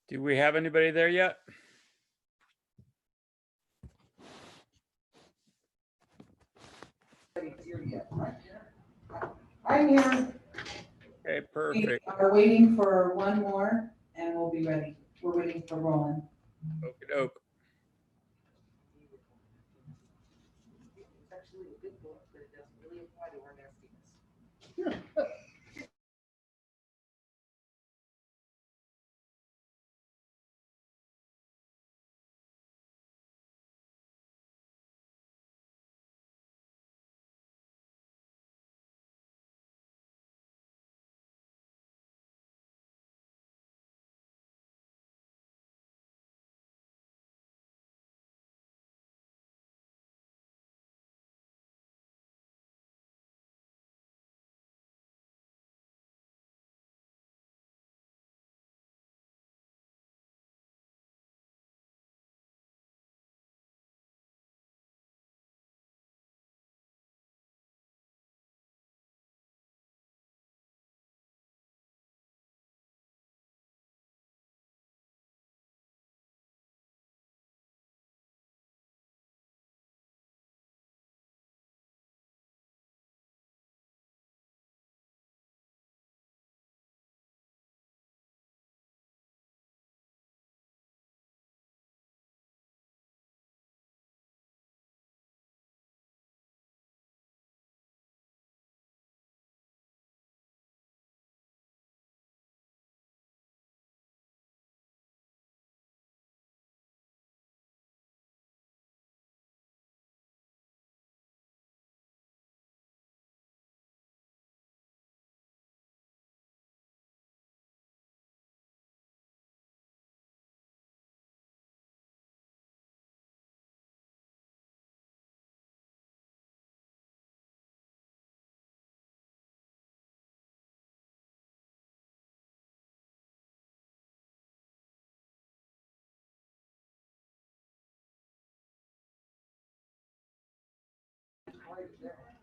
Do we have anybody there yet? I'm here. Okay, We perfect. are waiting for one more and we'll be ready. We're waiting for Roland. Okey-doke. It's actually a good book, but it doesn't really apply to our nastiness.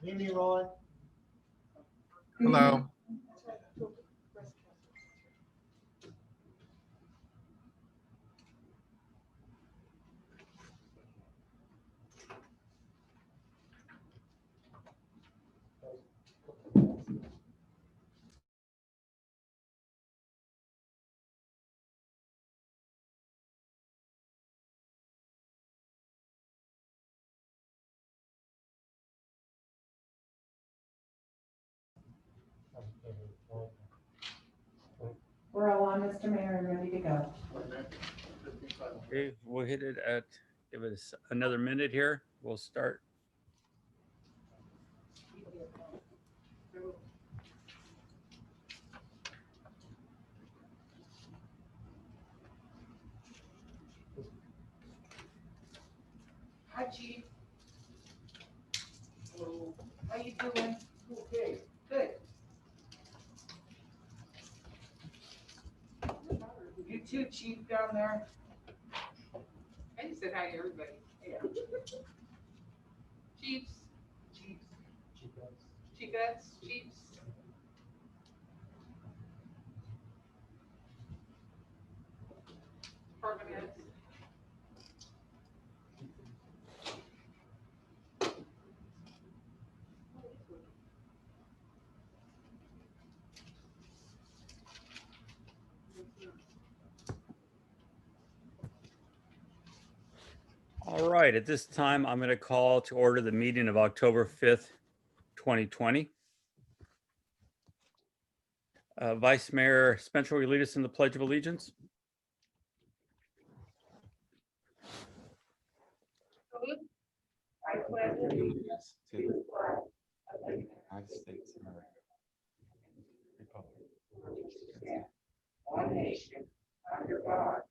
Hear me, Roland? Hello. We're all on, Mr. Mayor, and ready to go. Okay, we'll hit it at, give us another minute here. We'll start. Hi, Chief. Hello. How you doing? Okay. Good. You too, Chief, down there. I just said hi to everybody. Yeah. Chiefs. Chiefs. Chiefettes, chiefs. Department heads. All right, at this time, I'm going to call to order the meeting of October 5th, 2020. Vice Mayor Spencer, will you lead us in the Pledge of Allegiance? I pledge Allegiance to the United States of America. Republic. one nation, under God,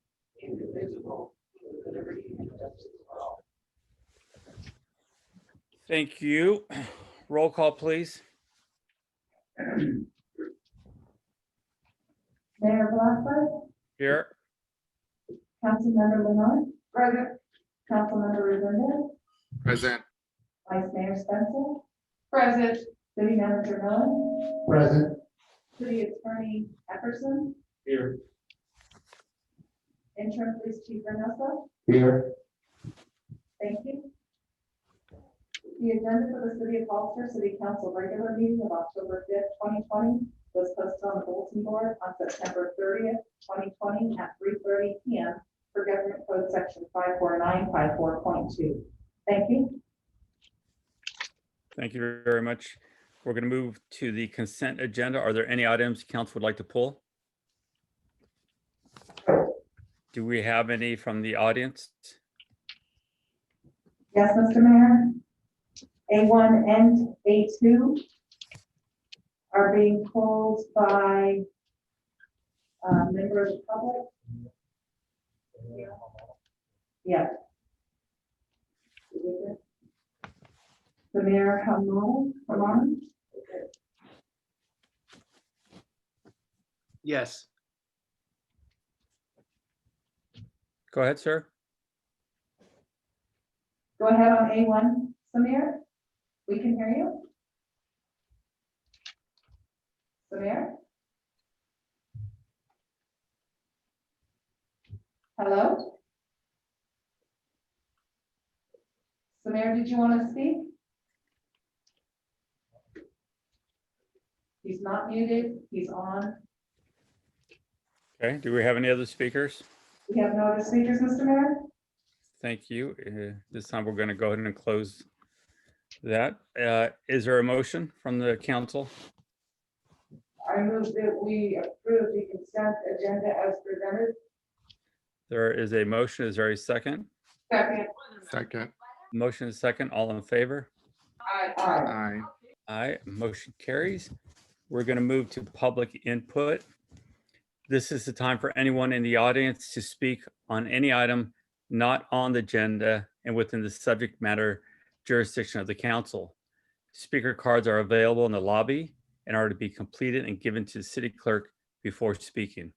indivisible, with liberty and justice for all. Thank you. Roll call, please. Mayor Blackburn, Here. Councilmember Lenore, Present. Councilmember Rivera, Present. Vice Mayor Spencer, Present. City Manager Roland, Present. City Attorney Epperson, Here. Interim Police Chief Reynoso. Here. Thank you. The agenda for the City of Hollister City Council regular meeting of October 5th, 2020 was posted on the bulletin board on September 30th, 2020 at 3:30 p.m. for Government Code Section 54954.2. Thank you. Thank you very much. We're going to move to the consent agenda. Are there any items council would like to pull? Do we have any from the audience? Yes, Mr. Mayor. A1 and A2 are being pulled by members of the public. Yeah. The Mayor Hamon. Yes. Go ahead, sir. Go ahead on A1, Samir. We can hear you. Samir? Hello? Samir, did you want to speak? He's not muted, he's on. Okay, do we have any other speakers? We have no other speakers, Mr. Mayor? Thank you. This time we're going to go ahead and close that. Is there a motion from the council? I move that we approve the consent agenda as presented. There is a motion. Is there a second? Second. Second. Motion is second. All in favor? Aye. Aye. Aye. Motion carries. We're going to move to public input. This is the time for anyone in the audience to speak on any item not on the agenda and within the subject matter jurisdiction of the council. Speaker cards are available in the lobby and are to be completed and given to the city clerk before speaking.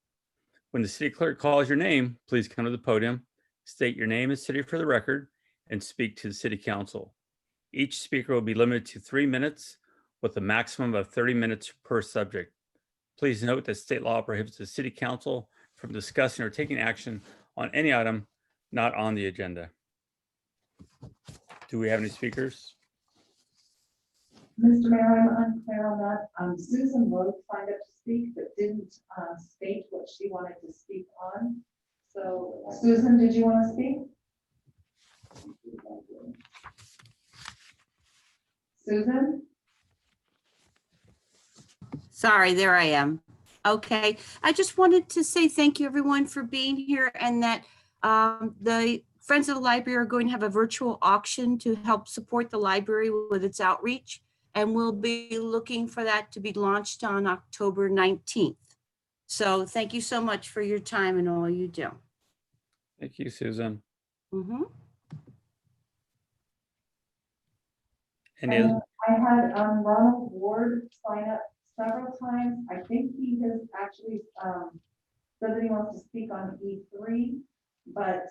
When the city clerk calls your name, please come to the podium, state your name and city for the record, and speak to the city council. Each speaker will be limited to 3 minutes with a maximum of 30 minutes per subject. Please note that state law prohibits the city council from discussing or taking action on any item not on the agenda. Do we have any speakers? Mr. Mayor, I'm unclear on that. Susan Rhodes signed up to speak, but didn't state what she wanted to speak on. So Susan, did you want to speak? Susan? Sorry, there I am. Okay, I just wanted to say thank you everyone for being here, and that the Friends of the Library are going to have a virtual auction to help support the library with its outreach. And we'll be looking for that to be launched on October 19th. So thank you so much for your time and all you do. Thank you, Susan. Any other? I had Ronald Ward sign up several times. I think he has actually said that he wants to speak on E3, but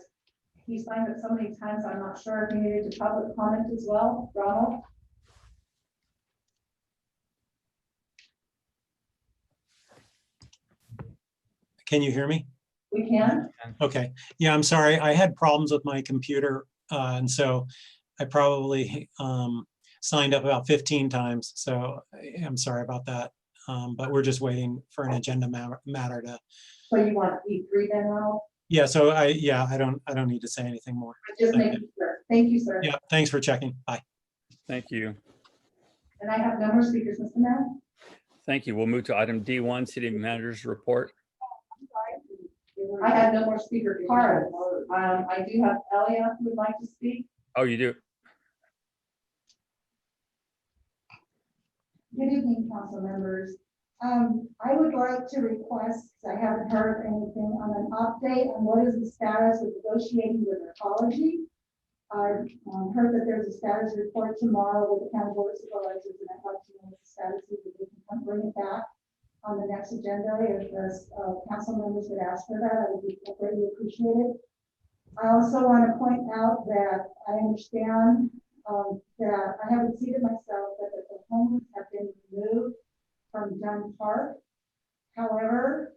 he signed up so many times, I'm not sure if he needed to public comment as well. Ronald? Can you hear me? We can? Okay. Yeah, I'm sorry. I had problems with my computer. And so I probably signed up about 15 times. So I'm sorry about that. But we're just waiting for an agenda matter to. So you want E3 then, Ronald? Yeah, so I don't need to say anything more. Just making sure. Thank you, sir. Yeah, thanks for checking. Bye. Thank you. And I have no more speakers, Mr. Mayor. Thank you. We'll move to item D1, city manager's report. I had no more speaker cards. I do have Elia who would like to speak. Oh, you do? Good evening, council members. I would like to request, because I haven't heard anything, on an update on what is the status of negotiating with ecology. I've heard that there's a status report tomorrow with the county board of supervisors, and I'd like to know what the status is, if we can bring it back on the next agenda. If the council members would ask for that, I would be greatly appreciated. I also want to point out that I understand that I haven't seen it myself, but that the homeless have been removed from Dunn Park. However,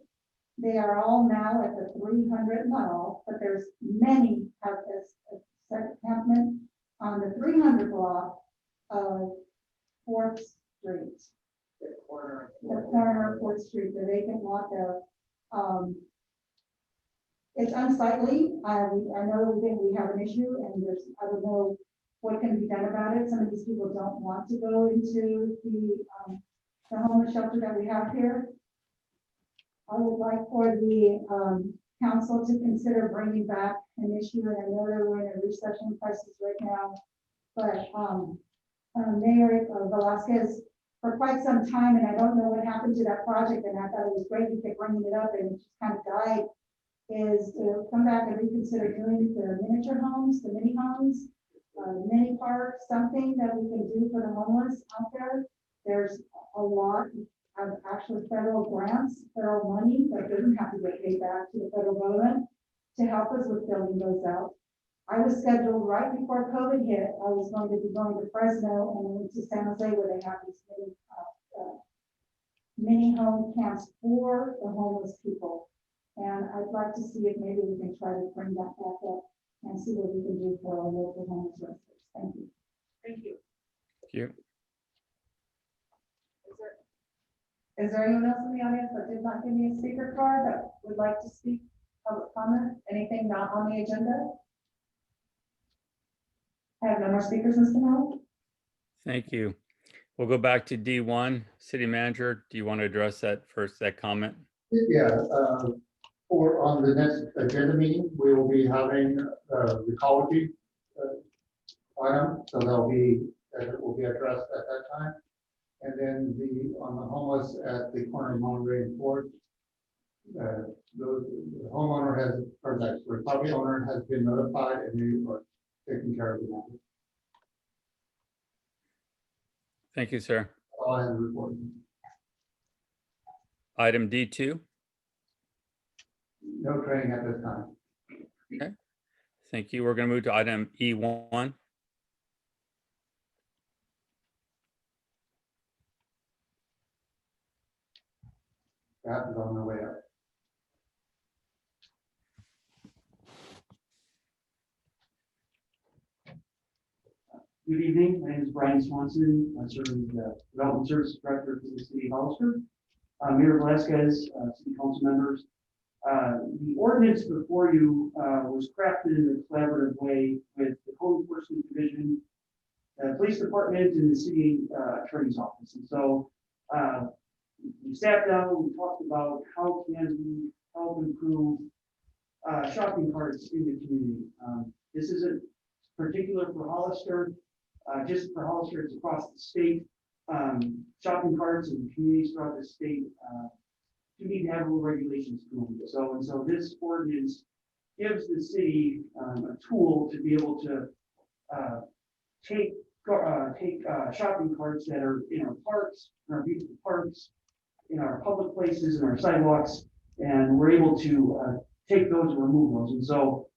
They are all now at the 300, not all, but there's many have this encampment on the 300 block of 4th Street, The corner. the corner of 4th Street, the vacant lot there. It's unsightly. I know we think we have an issue and there's, I don't know what can be done about it. Some of these people don't want to go into the homeless shelter that we have here. I would like for the council to consider bringing back an issue, and I know that we're in a recession crisis right now, but Mayor Velasquez, for quite some time, and I don't know what happened to that project, and I thought it was great you kept bringing it up, and it just kind of died, is to come back and reconsider doing the miniature homes, the mini homes, mini parks, something that we can do for the homeless out there. There's a lot of actual federal grants, federal money that doesn't have to get paid back to the federal government to help us with building those out. I was scheduled right before COVID hit. I was going to be going to Fresno and went to San Jose where they have these mini home camps for the homeless people. And I'd like to see if maybe we can try to bring that back up and see what we can do for our local homeless residents. Thank you. Thank you. Thank you. Is there anyone else in the audience that did not give me a speaker card that would like to speak, public comment, anything not on the agenda? I have no more speakers, Mr. Mel. Thank you. We'll go back to D1. City Manager, do you want to address that first, that comment? Yeah, for on the next agenda meeting, we will be having the ecology item, so it will be addressed at that time. And then on the homeless at the corner of Monterey and Fort, the homeowner has, or the property owner has been notified and they are taking care of the matter. Thank you, sir. All I have to report. Item D2. No training at this time. Thank you. We're going to move to item E1. That is on the way up. Good evening, my name is Brian Swanson. I serve as the Development Services Director for the City of Hollister. Mayor Velasquez, City Council members. The ordinance before you was crafted in a collaborative way with the Code Enforcement Division, the Police Department, and the City Attorney's Office. And so we sat down, we talked about how can we help improve shopping carts in the community. This isn't particular for Hollister. Just for Hollister, it's across the state. Shopping carts and communities throughout the state do need to have little regulations to them. So this ordinance gives the city a tool to be able to take shopping carts that are in our parks, in our beautiful parks, in our public places, in our sidewalks, and we're able to take those and remove those. And so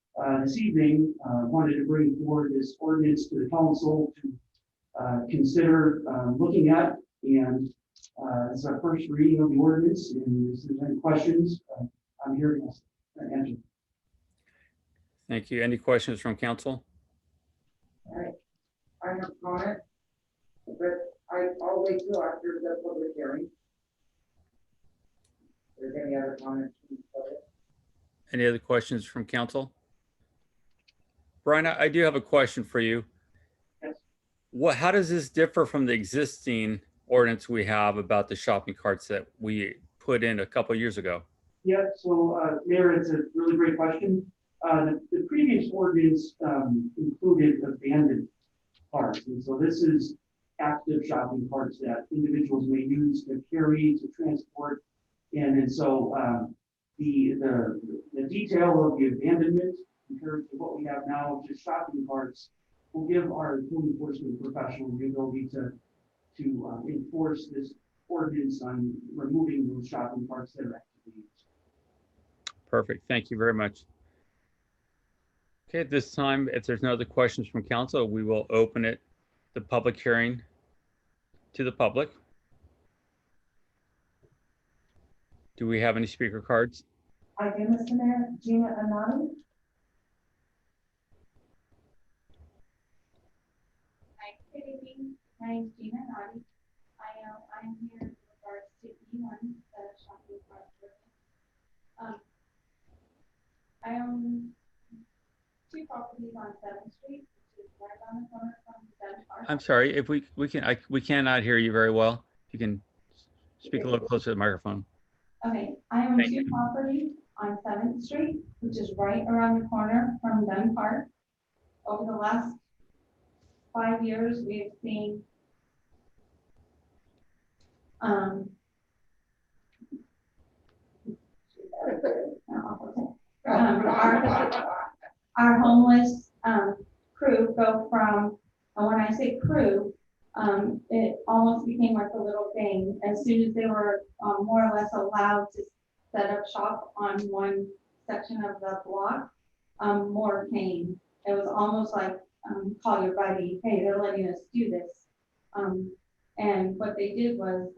this evening, wanted to bring forward this ordinance to the council to consider looking at, and it's our first reading of the ordinance, and if there's any questions, I'm here to answer. Thank you. Any questions from council? All right. I have a comment, but I'll wait till after the public hearing. If there's any other comments from the public? Any other questions from council? Brian, I do have a question for you. Yes. How does this differ from the existing ordinance we have about the shopping carts that we put in a couple years ago? Yeah, so Mayor, it's a really great question. The previous ordinance included abandoned carts, and so this is active shopping carts that individuals may use to carry, to transport, and so the detail of the abandonment compared to what we have now, just shopping carts, will give our code enforcement professional the ability to enforce this ordinance on removing those shopping carts that are actively used. Perfect. Thank you very much. Okay, at this time, if there's no other questions from council, we will open it, the public hearing to the public. Do we have any speaker cards? I do, Mr. Mayor. Gina Anani. Hi, good evening. My name is Gina Nadi. I'm here in regards to E1, the shopping cart. I own 2 properties on 7th Street, which is right around the corner from Dunn Park. I'm sorry, if we cannot hear you very well. If you can speak a little closer to the microphone. Okay, I own Thank 2 properties on 7th Street, which is right around the corner from Dunn Park. Over the last 5 years, we've seen our homeless crew go from, and when I say crew, it almost became like a little gang. As soon as they were more or less allowed to set up shop on one section of the block, more came. It was almost like call your buddy, hey, they're letting us do this. And what they did was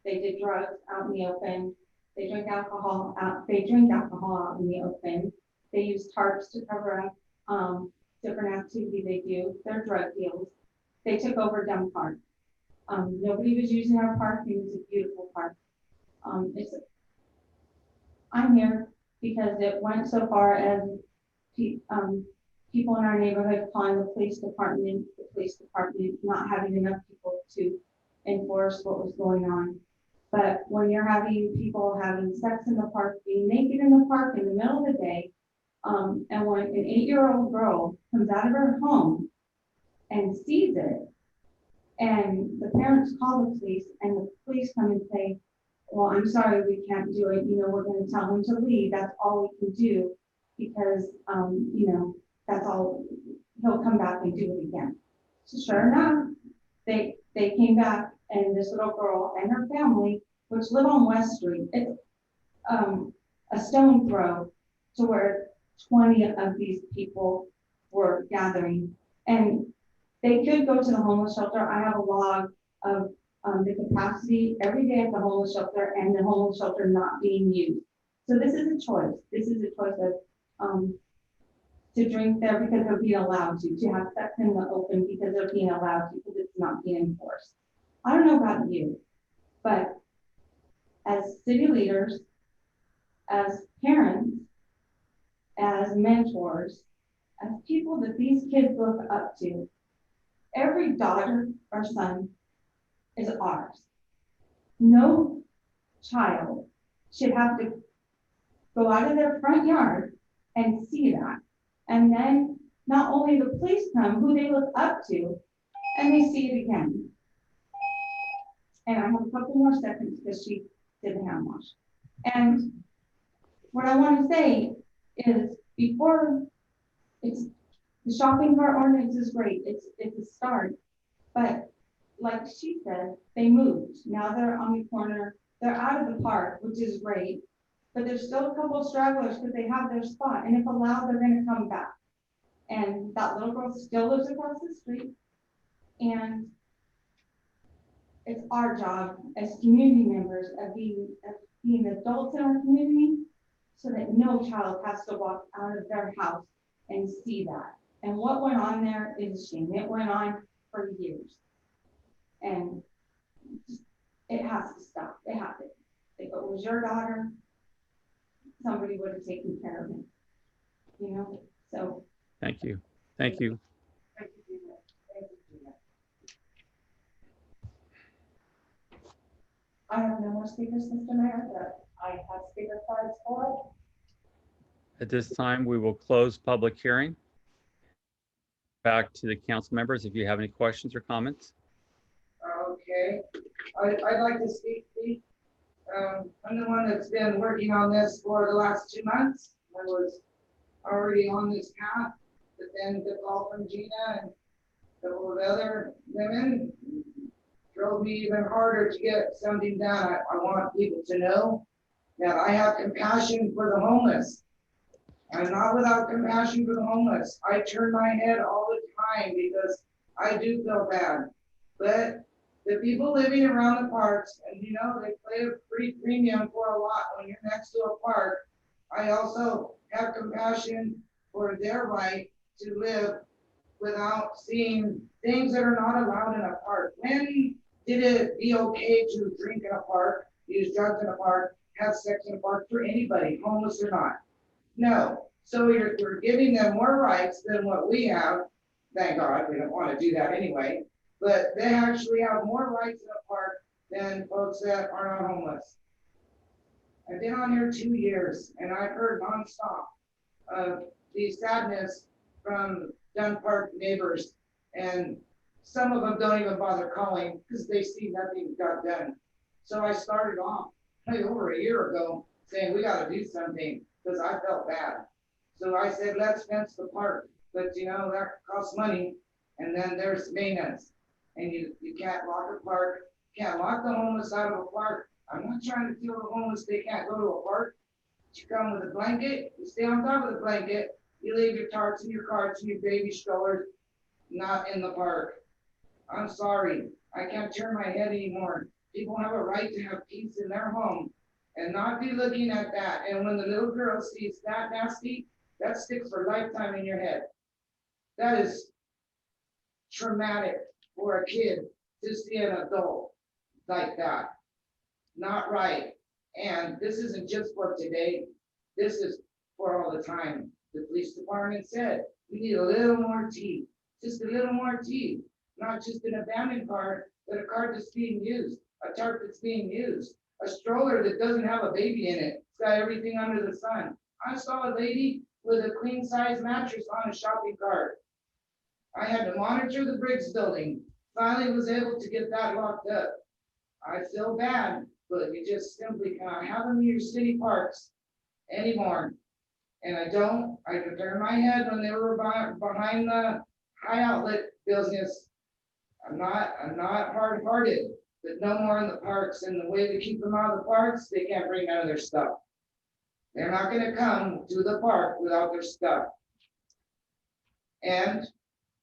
they did drugs out in the open. They drink alcohol out in the open. They use tarps to cover up different activity they do. They're drug deals. They took over Dunn Park. Nobody was using our park. It was a beautiful park. I'm here because it went so far as people in our neighborhood calling the police department not having enough people to enforce what was going on. But when you're having people having sex in the park, being naked in the park in the middle of the day, and when an 8-year-old girl comes out of her home and sees it, and the parents call the police, and the police come and say, well, I'm sorry, we can't do it. We're going to tell him to leave. That's all we can do because, that's all, he'll come back and do it again. So sure enough, they came back, and this little girl and her family, which live on West Street, it's a stone throw to where 20 of these people were gathering. And they could go to the homeless shelter. I have a log of the capacity every day at the homeless shelter and the homeless shelter not being used. So this is a choice. This is a choice of to drink there because they're being allowed to have sex in the open because they're being allowed to, because it's not being enforced. I don't know about you, but as city leaders, as parents, as mentors, as people that these kids look up to, every daughter or son is ours. No child should have to go out of their front yard and see that. And then not only the police come, who they look up to, and they see it again. And I have a couple more seconds because she did the hand wash. And what I want to say is before the shopping cart ordinance is great. It's a start. But like she said, they moved. Now they're on the corner. They're out of the park, which is great. But there's still a couple of stragglers because they have their spot. And if allowed, they're going to come back. And that little girl still lives across the street. And it's our job as community members of being adults in our community so that no child has to walk out of their house and see that. And what went on there is a shame. It went on for years. And it has to stop. It has to. If it was your daughter, somebody would have taken care of it. So. Thank you. Thank you. Thank you, Gina. Thank you, Gina. I have no more speakers, Mr. Mayor, but I have speaker cards for At this time, we will close public hearing. Back to the council members, if you have any questions or comments. Okay, I'd like to speak. I'm the one that's been working on this for the last 2 months. I was already on this path, but then the call from Gina and a couple of other women drove me even harder to get something done. I want people to know that I have compassion for the homeless. I'm not without compassion for the homeless. I turn my head all the time because I do feel bad. But the people living around the parks, and they pay a pretty premium for a lot when you're next to a park. I also have compassion for their right to live without seeing things that are not allowed in a park. When did it be okay to drink in a park, use drugs in a park, have sex in a park for anybody, homeless or not? No. So we're giving them more rights than what we have. Thank God, we don't want to do that anyway. But they actually have more rights in a park than folks that are not homeless. I've been on here 2 years and I've heard nonstop of the sadness from Dunn Park neighbors, and some of them don't even bother calling because they see nothing got done. So I started off over a year ago saying we got to do something because I felt bad. So I said, let's fence the park, but you know, that costs money. And then there's maintenance, and you can't lock a park, can't lock the homeless out of a park. I'm not trying to tell the homeless they can't go to a park. You come with a blanket, you stay on top of the blanket, you leave your tarts and your carts and your baby strollers not in the park. I'm sorry, I can't turn my head anymore. People have a right to have peace in their home and not be looking at that. And when the little girl sees that nasty, that sticks for a lifetime in your head. That is traumatic for a kid to see an adult like that. Not right. And this isn't just for today. This is for all the time. The police department said, we need a little more teeth, just a little more teeth, not just an abandoned cart, but a cart that's being used, a tarp that's being used, a stroller that doesn't have a baby in it. It's got everything under the sun. I saw a lady with a queen size mattress on a shopping cart. I had to monitor the Briggs building. Finally was able to get that locked up. I feel bad, but you just simply cannot have them in your city parks anymore. And I could turn my head when they were behind the high outlet business. I'm not hard-hearted, but no more in the parks. And the way to keep them out of the parks, they can't bring none of their stuff. They're not gonna come to the park without their stuff. And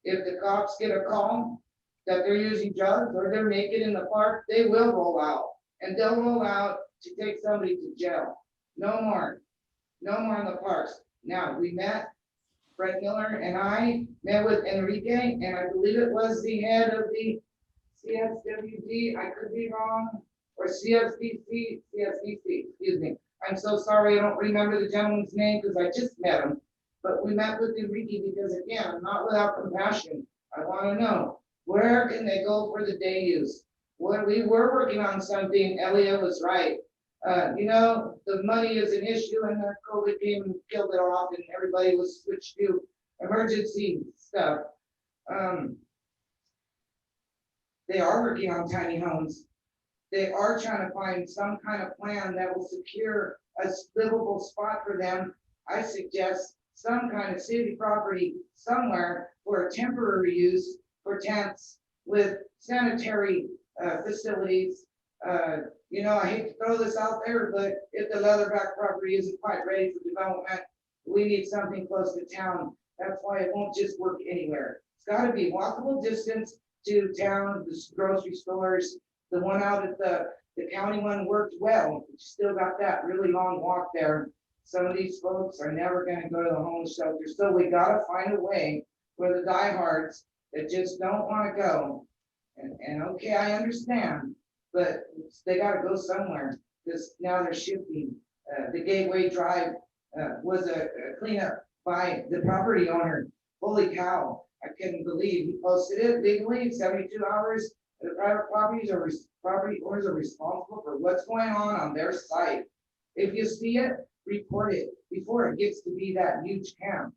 if the cops get a call that they're using drugs or they're naked in the park, they will roll out. And they'll roll out to take somebody to jail. No more in the parks. Now, we met, Brett Miller and I met with Enrique, and I believe it was the head of the CSWD, I could be wrong, or CSBC, excuse me. I'm so sorry, I don't remember the gentleman's name because I just met him. But we met with Enrique because, again, I'm not without compassion. I want to know, where can they go for the day use? When we were working on something, Elia was right. You know, the money is an issue, and then COVID came and killed it off, and everybody was switched to emergency stuff. They are working on tiny homes. They are trying to find some kind of plan that will secure a livable spot for them. I suggest some kind of city property somewhere for a temporary use for tents with sanitary facilities. You know, I hate to throw this out there, but if the Leatherback property isn't quite ready for development, we need something close to town. That's why it won't just work anywhere. It's got to be walkable distance to town, the grocery stores. The one out at the county one worked well, but you still got that really long walk there. Some of these folks are never going to go to the homeless shelter. So we got to find a way for the diehards that just don't want to go. And okay, I understand, but they got to go somewhere because now they're shifting. The Gateway Drive was a cleanup by the property owner. Holy cow, I couldn't believe he posted it legally, 72 hours. The private property owners are responsible for what's going on their site. If you see it, report it before it gets to be that huge camp.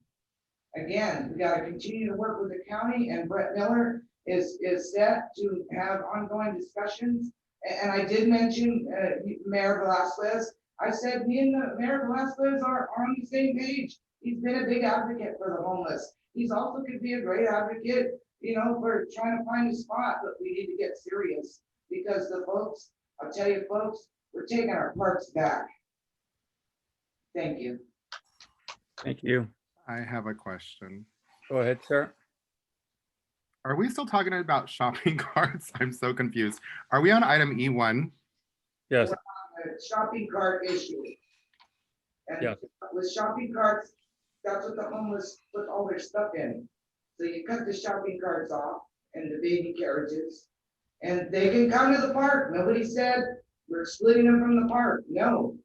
Again, we got to continue to work with the county, and Brett Miller is set to have ongoing discussions. And I did mention Mayor Velasquez. I said me and the Mayor Velasquez are on the same page. He's been a big advocate for the homeless. He's also could be a great advocate, you know, for trying to find a spot, but we need to get serious because the folks, I'll tell you folks, we're taking our parks back. Thank you. Thank you. I have a question. Go ahead, sir. Are we still talking about shopping carts? I'm so confused. Are we on item E1? Yes, A shopping cart issue. And Yes. with shopping carts, that's what the homeless put all their stuff in. So you cut the shopping carts off and the baby carriages, and they can come to the park. Nobody said we're excluding them from the park. No,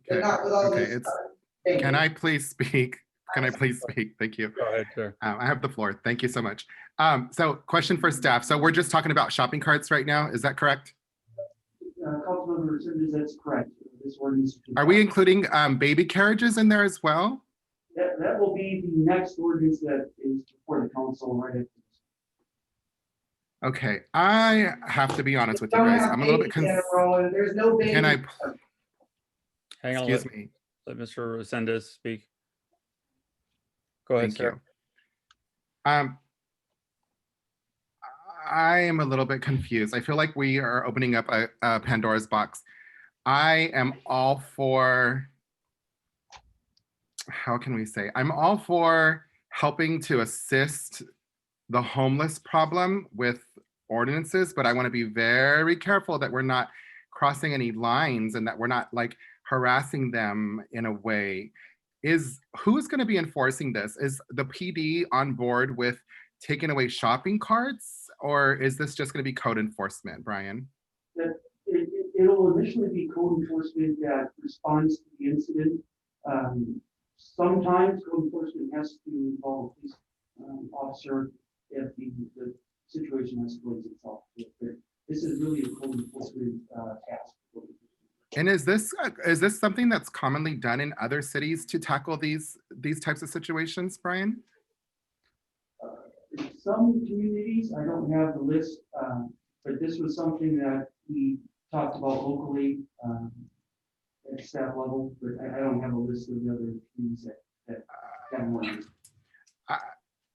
they're Okay, not with all okay, this it's, stuff. Thank can you. I please speak? Can I please speak? Thank you. Go ahead, sir. I have the floor. Thank you so much. So question for staff. So we're just talking about shopping carts right now. Is that correct? Councilmember Simmons, that's correct. This ordinance. Are we including baby carriages in there as well? That will be the next ordinance that is before the council right after this. Okay, I have to be honest with you Don't guys. have I'm a little bit, babies in a row, and there's no baby. can I, Hang on, excuse me, let Mr. Resendez speak. Go ahead, thank sir. you. I am a little bit confused. I feel like we are opening up a Pandora's box. I am all for, how can we say? I'm all for helping to assist the homeless problem with ordinances, but I want to be very careful that we're not crossing any lines and that we're not like harassing them in a way. Who's going to be enforcing this? Is the PD on board with taking away shopping carts, or is this just going to be code enforcement, Brian? It'll initially be code enforcement that responds to the incident. Sometimes code enforcement has to involve a police officer if the situation escalates itself. But this is really a code enforcement task. And is this something that's commonly done in other cities to tackle these types of situations, Brian? In some communities, I don't have the list, but this was something that we talked about locally at staff level, but I don't have a list of the other communities that have one.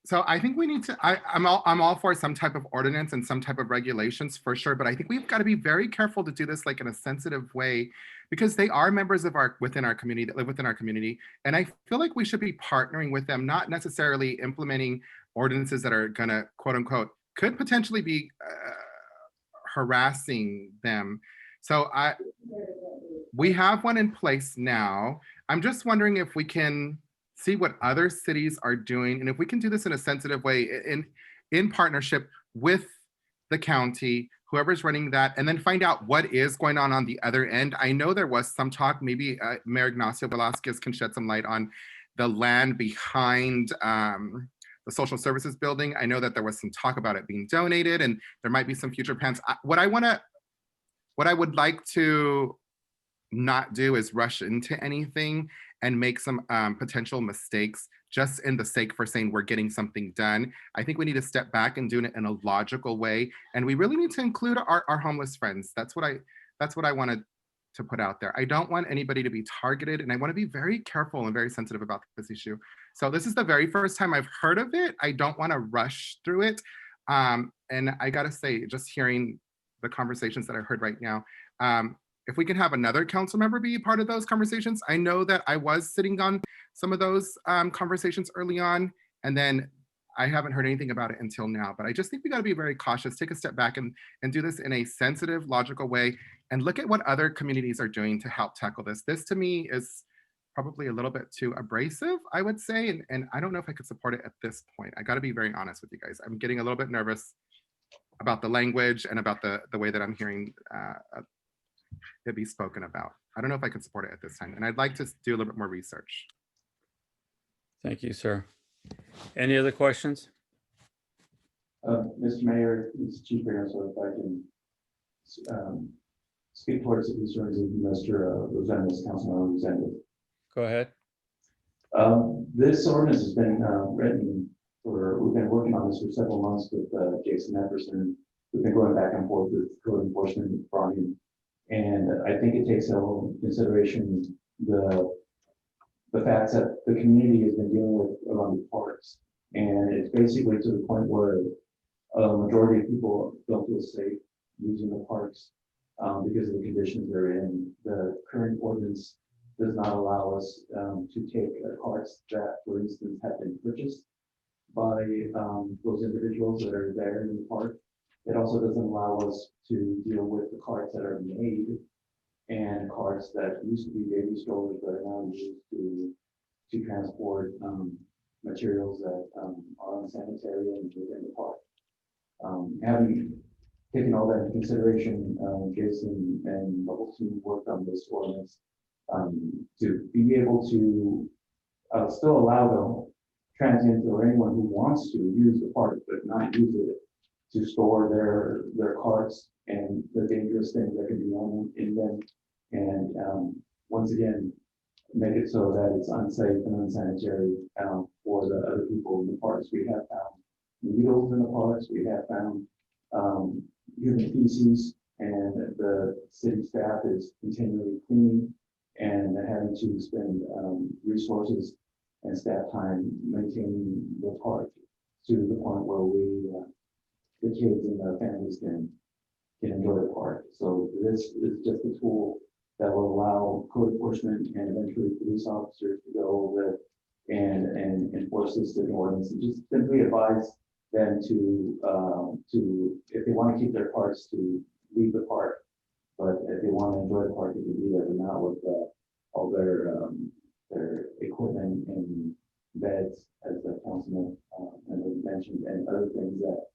So I think we need to, I'm all for some type of ordinance and some type of regulations for sure, but I think we've got to be very careful to do this like in a sensitive way, because they are members of within our community, that live within our community. And I feel like we should be partnering with them, not necessarily implementing ordinances that are gonna, quote unquote, could potentially be harassing them. So we have one in place now. I'm just wondering if we can see what other cities are doing, and if we can do this in a sensitive way in partnership with the county, whoever's running that, and then find out what is going on the other end. I know there was some talk, maybe Mayor Ignacio Velasquez can shed some light on the land behind the social services building. I know that there was some talk about it being donated, and there might be some future plans. What I would like to not do is rush into anything and make some potential mistakes just in the sake for saying we're getting something done. I think we need to step back and do it in a logical way. And we really need to include our homeless friends. That's what I wanted to put out there. I don't want anybody to be targeted, and I want to be very careful and very sensitive about this issue. So this is the very first time I've heard of it. I don't want to rush through it. And I gotta say, just hearing the conversations that I heard right now, if we can have another council member be part of those conversations. I know that I was sitting on some of those conversations early on, and then I haven't heard anything about it until now. But I just think we got to be very cautious, take a step back and do this in a sensitive, logical way, and look at what other communities are doing to help tackle this. This to me is probably a little bit too abrasive, I would say, and I don't know if I could support it at this point. I got to be very honest with you guys. I'm getting a little bit nervous about the language and about the way that I'm hearing it be spoken about. I don't know if I can support it at this time, and I'd like to do a little bit more research. Thank you, sir. Any other questions? Mr. Mayor, it's Chief Mayor, so if I can speak towards the concerns of Mr. Resendez, Councilmember Resendez. Go ahead. This ordinance has been written we've been working on this for several months with Jason Epperson. We've been going back and forth with code enforcement with Brian. And I think it takes into consideration the facts that the community has been dealing with around the parks. And it's basically to the point where a majority of people don't feel safe using the parks because of the conditions they're in. The current ordinance does not allow us to take carts that, for instance, have been purchased by those individuals that are there in the park. It also doesn't allow us to deal with the carts that are made and carts that used to be baby strollers but are now used to to transport materials that are unsanitary and within the park. Having taken all that into consideration, Jason and the whole team worked on this ordinance to be able to still allow the transient or anyone who wants to use the park, but not use it to store their carts and the dangerous things that can be in them. And once again, make it so that it's unsafe and unsanitary for the other people in the parks. We have found needles in the parks. We have found human feces, and the city staff is continually cleaning and having to spend resources and staff time maintaining the park to the point where the kids and the families can enjoy the park. So this is just a tool that will allow code enforcement and eventually police officers to go over it and enforce this in ordinance, and just simply advise them to if they want to keep their carts, to leave the park, but if they want to enjoy the park, they can do that, but not with all their equipment and beds, as the councilman mentioned, and other things that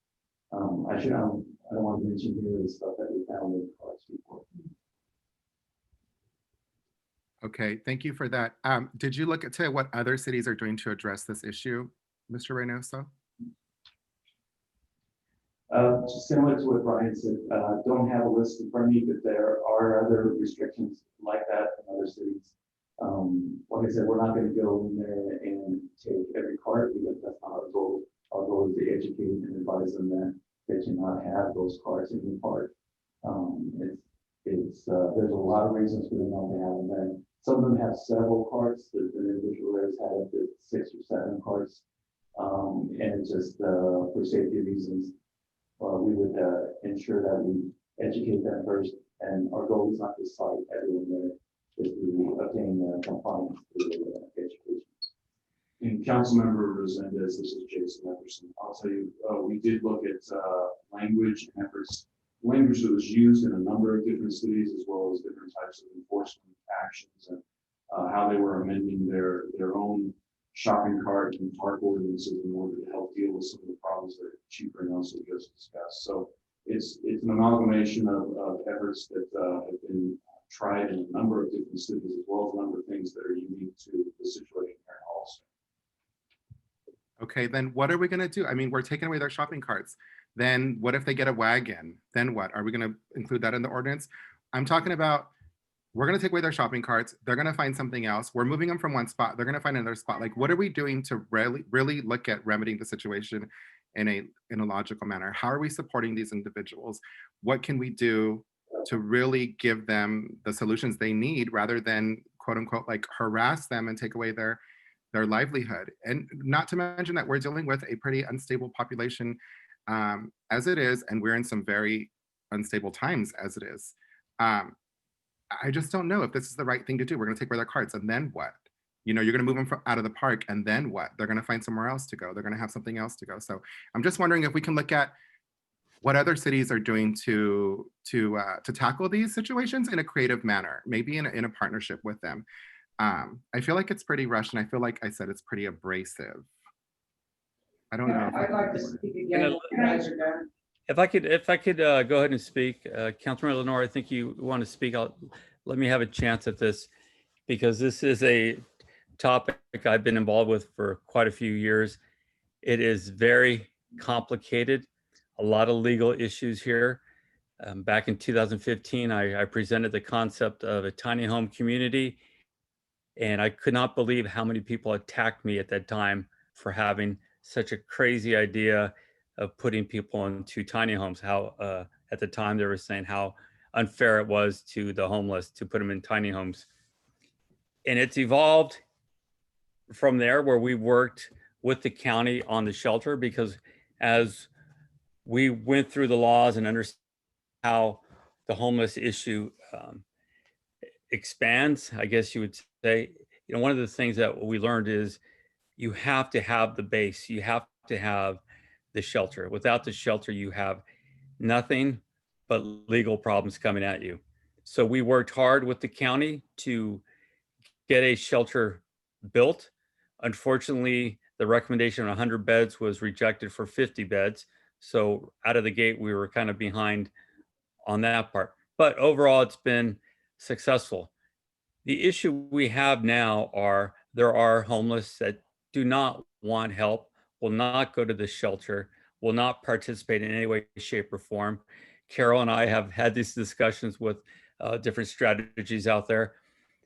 I don't want to mention here is stuff that we found in the parks before. Okay, thank you for that. Did you look into what other cities are doing to address this issue, Mr. Reynoso? Just similar to what Brian said, don't have a list in front of me, but there are other restrictions like that in other cities. Like I said, we're not going to go in there and take every cart, because that's not our goal. Our goal is to educate and advise them that they cannot have those carts in the park. There's a lot of reasons for them not to have them. And some of them have several carts. There's an individual that has had up to 6 or 7 carts, and it's just for safety reasons. We would ensure that we educate them first, and our goal is not to cite everyone there, is to obtain compliance through education. And Councilmember Resendez, this is Jason Epperson. I'll tell you, we did look at language and efforts, language that was used in a number of different cities, as well as different types of enforcement actions, and how they were amending their own shopping cart and park ordinances in order to help deal with some of the problems that Chief Reynoso just discussed. So it's an amalgamation of efforts that have been tried in a number of different cities, as well as a number of things that are unique to the situation here in Hollister. Okay, then what are we gonna do? I mean, we're taking away their shopping carts. Then what if they get a wagon? Then what? Are we gonna include that in the ordinance? I'm talking about, we're gonna take away their shopping carts. They're gonna find something else. We're moving them from one spot. They're gonna find another spot. Like, what are we doing to really look at remedying the situation in a logical manner? How are we supporting these individuals? What can we do to really give them the solutions they need, rather than quote unquote like harass them and take away their livelihood? And not to mention that we're dealing with a pretty unstable population as it is, and we're in some very unstable times as it is. I just don't know if this is the right thing to do. We're gonna take away their carts, and then what? You know, you're gonna move them out of the park, and then what? They're gonna find somewhere else to go. They're gonna have something else to go. So I'm just wondering if we can look at what other cities are doing to tackle these situations in a creative manner, maybe in a partnership with them. I feel like it's pretty rushed, and I feel like I said it's pretty abrasive. I don't know. I'd like to speak again. If you guys are done. If I could go ahead and speak, Councilman Lenore, I think you want to speak. Let me have a chance at this, because this is a topic I've been involved with for quite a few years. It is very complicated, a lot of legal issues here. Back in 2015, I presented the concept of a tiny home community, and I could not believe how many people attacked me at that time for having such a crazy idea of putting people into tiny homes. How at the time they were saying how unfair it was to the homeless to put them in tiny homes. And it's evolved from there, where we worked with the county on the shelter, because as we went through the laws and understood how the homeless issue expands, I guess you would say, you know, one of the things that we learned is you have to have the base, you have to have the shelter. Without the shelter, you have nothing but legal problems coming at you. So we worked hard with the county to get a shelter built. Unfortunately, the recommendation of 100 beds was rejected for 50 beds. So out of the gate, we were kind of behind on that part. But overall, it's been successful. The issue we have now are there are homeless that do not want help, will not go to the shelter, will not participate in any way, shape, or form. Carol and I have had these discussions with different strategies out there.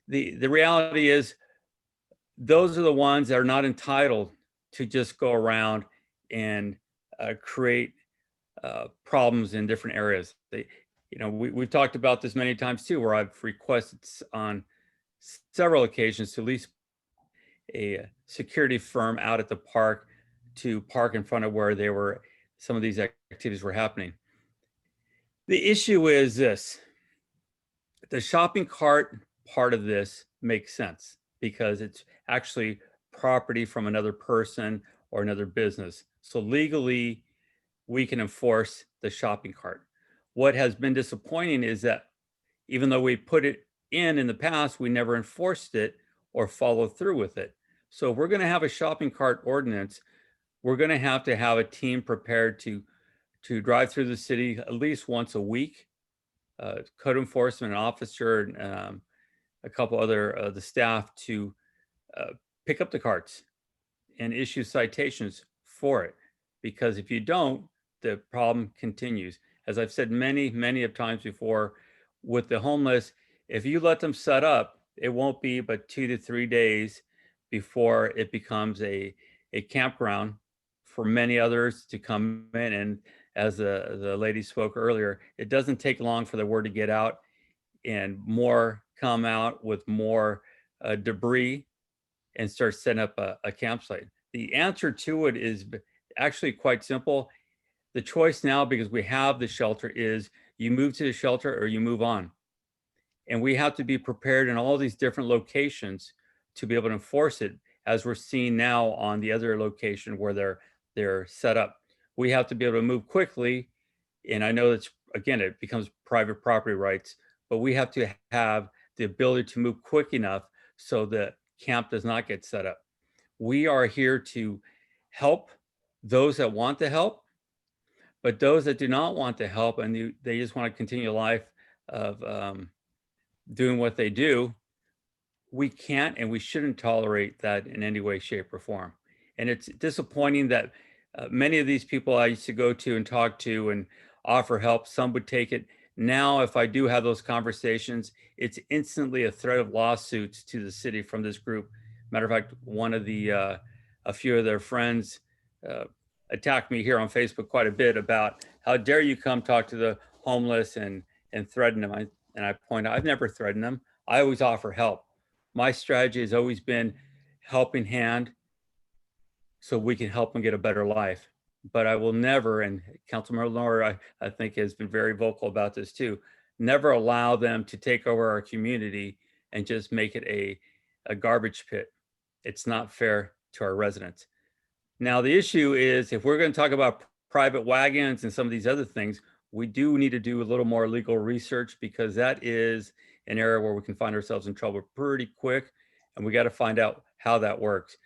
The reality is those are the ones that are not entitled to just go around and create problems in different areas. We've talked about this many times too, where I've requested on several occasions to at least a security firm out at the park to park in front of where some of these activities were happening. The issue is this: the shopping cart part of this makes sense because it's actually property from another person or another business. So legally, we can enforce the shopping cart. What has been disappointing is that even though we put it in the past, we never enforced it or followed through with it. So if we're going to have a shopping cart ordinance, we're going to have a team prepared to drive through the city at least once a week, code enforcement officer, and a couple other the staff to pick up the carts and issue citations for it. Because if you don't, the problem continues. As I've said many of times before, with the homeless, if you let them set up, it won't be but 2 to 3 days before it becomes a campground for many others to come in. And as the lady spoke earlier, it doesn't take long for the word to get out and more come out with more debris and start setting up a campsite. The answer to it is actually quite simple. The choice now, because we have the shelter, is you move to the shelter or you move on. And we have to be prepared in all these different locations to be able to enforce it, as we're seeing now on the other location where they're set up. We have to be able to move quickly. And I know that's, again, it becomes private property rights, but we have to have the ability to move quick enough so that camp does not get set up. We are here to help those that want the help, but those that do not want the help and they just want to continue a life of doing what they do, we can't and we shouldn't tolerate that in any way, shape, or form. And it's disappointing that many of these people I used to go to and talk to and offer help, some would take it. Now, if I do have those conversations, it's instantly a threat of lawsuits to the city from this group. Matter of fact, a few of their friends attacked me here on Facebook quite a bit about how dare you come talk to the homeless and threaten them. I point out, I've never threatened them. I always offer help. My strategy has always been helping hand so we can help them get a better life. But I will never, and Councilmember Lohr, I think, has been very vocal about this too, never allow them to take over our community and just make it a garbage pit. It's not fair to our residents. Now, the issue is if we're going to talk about private wagons and some of these other things, we do need to do a little more legal research, because that is an area where we can find ourselves in trouble pretty quick, and we got to find out how that works.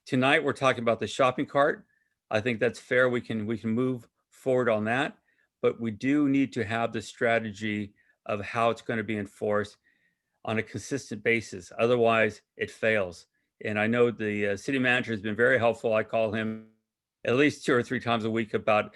Tonight, we're talking about the shopping cart. I think that's fair. We can move forward on that, but we do need to have the strategy of how it's going to be enforced on a consistent basis. Otherwise, it fails. And I know the city manager has been very helpful. I call him at least 2 or 3 times a week about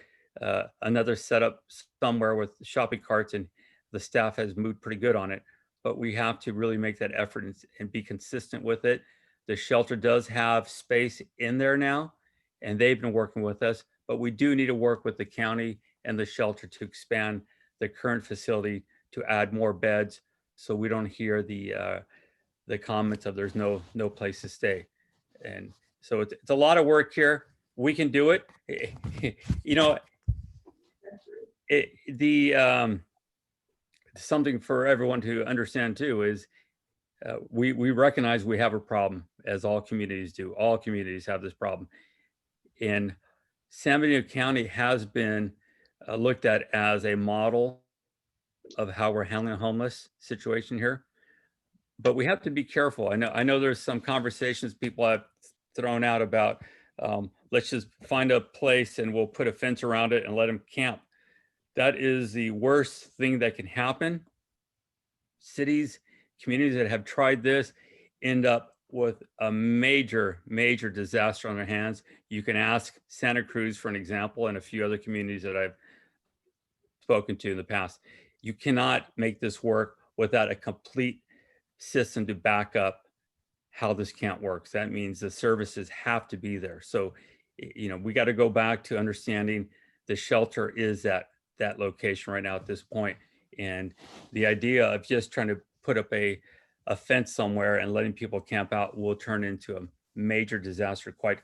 another setup somewhere with shopping carts, and the staff has moved pretty good on it. But we have to really make that effort and be consistent with it. The shelter does have space in there now, and they've been working with us, but we do need to work with the county and the shelter to expand the current facility to add more beds, so we don't hear the comments of there's no place to stay. And so it's a lot of work here. We can do it. Something for everyone to understand too is we recognize we have a problem, as all communities do. All communities have this problem. And San Bernardino County has been looked at as a model of how we're handling the homeless situation here. But we have to be careful. I know there's some conversations people have thrown out about, let's just find a place and we'll put a fence around it and let them camp. That is the worst thing that can happen. Cities, communities that have tried this end up with a major, major disaster on their hands. You can ask Santa Cruz for an example, and a few other communities that I've spoken to in the past. You cannot make this work without a complete system to back up how this camp works. That means the services have to be there. So, we got to go back to understanding the shelter is at that location right now at this point. And the idea of just trying to put up a fence somewhere and letting people camp out will turn into a major disaster quite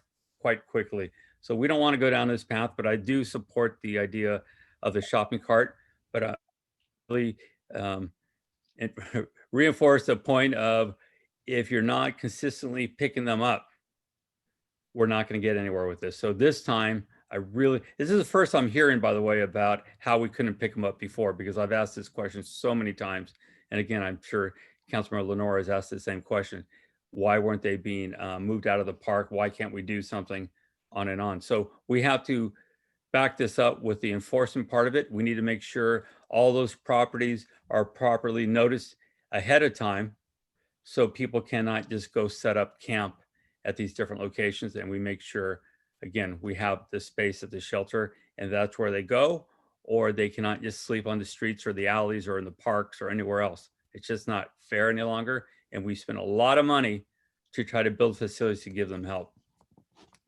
quickly. So we don't want to go down this path, but I do support the idea of the shopping cart. But I really reinforce the point of, if you're not consistently picking them up, we're not going to get anywhere with this. So this time, this is the first I'm hearing, by the way, about how we couldn't pick them up before, because I've asked this question so many times. And again, I'm sure Councilmember Lenore has asked the same question. Why weren't they being moved out of the park? Why can't we do something, on and on? So we have to back this up with the enforcement part of it. We need to make sure all those properties are properly noticed ahead of time, so people cannot just go set up camp at these different locations. And we make sure, again, we have the space at the shelter and that's where they go, or they cannot just sleep on the streets or the alleys or in the parks or anywhere else. It's just not fair any longer. And we spend a lot of money to try to build facilities to give them help.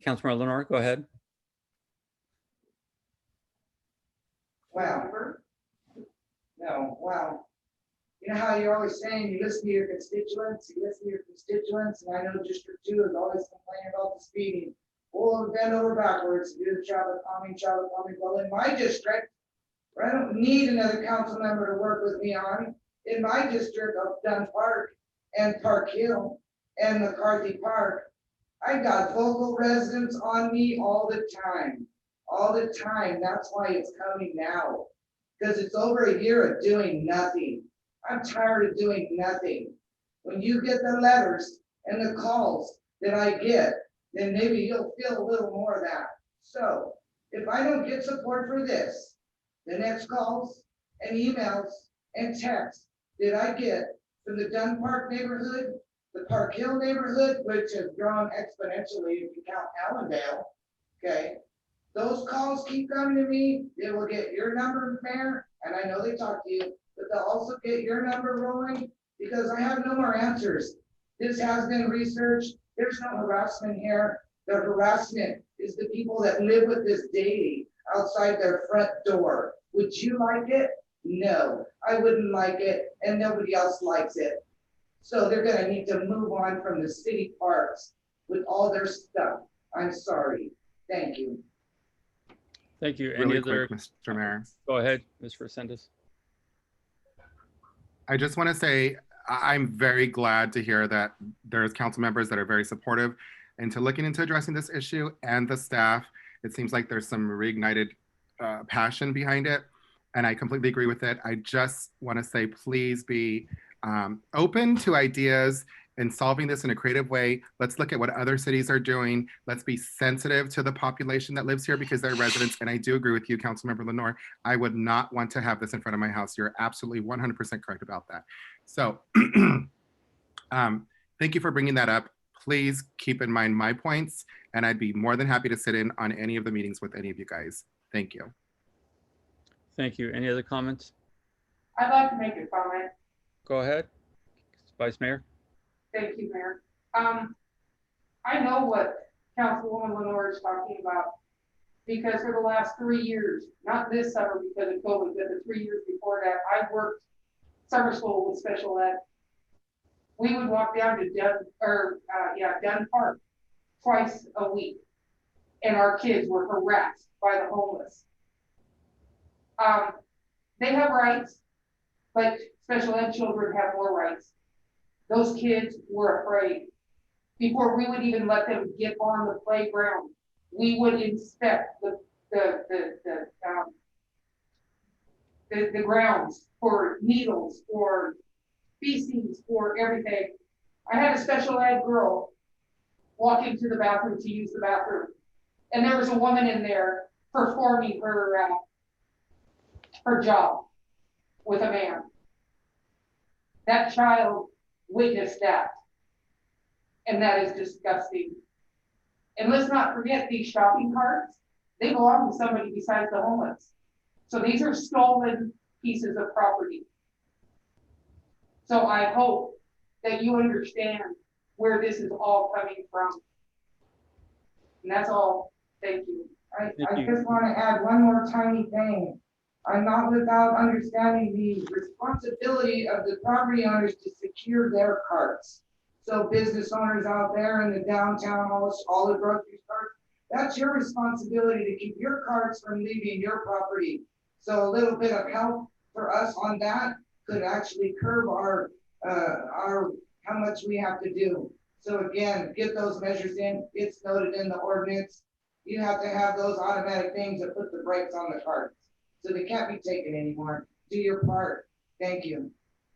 Councilmember Lenore, go ahead. Wow. No, wow. You know how you're always saying you listen to your constituents, and I know District 2 is always complaining about the speeding. Well, bend over backwards, do the traffic calming. Well, in my district, where I don't need another council member to work with me on, in my district of Dunn Park and Park Hill and McCarthy Park, I got vocal residents on me all the time. That's why it's coming now, because it's over a year of doing nothing. I'm tired of doing nothing. When you get the letters and the calls that I get, then maybe you'll feel a little more of that. So if I don't get support for this, the next calls and emails and texts that I get from the Dunn Park neighborhood, the Park Hill neighborhood, which has grown exponentially if you count Allendale, okay? Those calls keep coming to me. They will get your number, Mayor, and I know they talk to you, but they'll also get your number rolling, because I have no more answers. This has been researched. There's no harassment here. The harassment is the people that live with this daily outside their front door. Would you like it? No, I wouldn't like it, and nobody else likes it. So they're gonna need to move on from the city parks with all their stuff. I'm sorry. Thank you. Thank you. Any Really other? quick, Mr. Mayor. Go ahead, Ms. Resendez. I just want to say, I'm very glad to hear that there's council members that are very supportive into looking into addressing this issue, and the staff. It seems like there's some reignited passion behind it, and I completely agree with it. I just want to say, please be open to ideas and solving this in a creative way. Let's look at what other cities are doing. Let's be sensitive to the population that lives here, because they're residents. And I do agree with you, Councilmember Lenore. I would not want to have this in front of my house. You're absolutely 100% correct about that. So thank you for bringing that up. Please keep in mind my points, and I'd be more than happy to sit in on any of the meetings with any of you guys. Thank you. Thank you. Any other comments? I'd like to make a comment. Go ahead. Vice Mayor. Thank you, Mayor. I know what Councilwoman Lenore is talking about, because for the last 3 years, not this summer because of COVID, but the 3 years before that, I worked summer school with special ed. We would walk down to Dunn Park twice a week, and our kids were harassed by the homeless. They have rights, but special ed children have more rights. Those kids were afraid. Before we would even let them get on the playground, we would inspect the grounds for needles, for feces, for everything. I had a special ed girl walking to the bathroom to use the bathroom. And there was a woman in there performing her job with a man. That child witnessed that. And that is disgusting. And let's not forget these shopping carts, they belong to somebody besides the homeless. So these are stolen pieces of property. So I hope that you understand where this is all coming from. And that's all. Thank you. I just want to add one more tiny thing. I'm not without understanding the responsibility of the property owners to secure their carts. So business owners out there in the downtown, all the grocery stores, that's your responsibility to keep your carts from leaving your property. So a little bit of help for us on that could actually curb our how much we have to do. So again, get those measures in. It's noted in the ordinance. You have to have those automatic things that put the brakes on the carts. So they can't be taken anymore. Do your part. Thank you.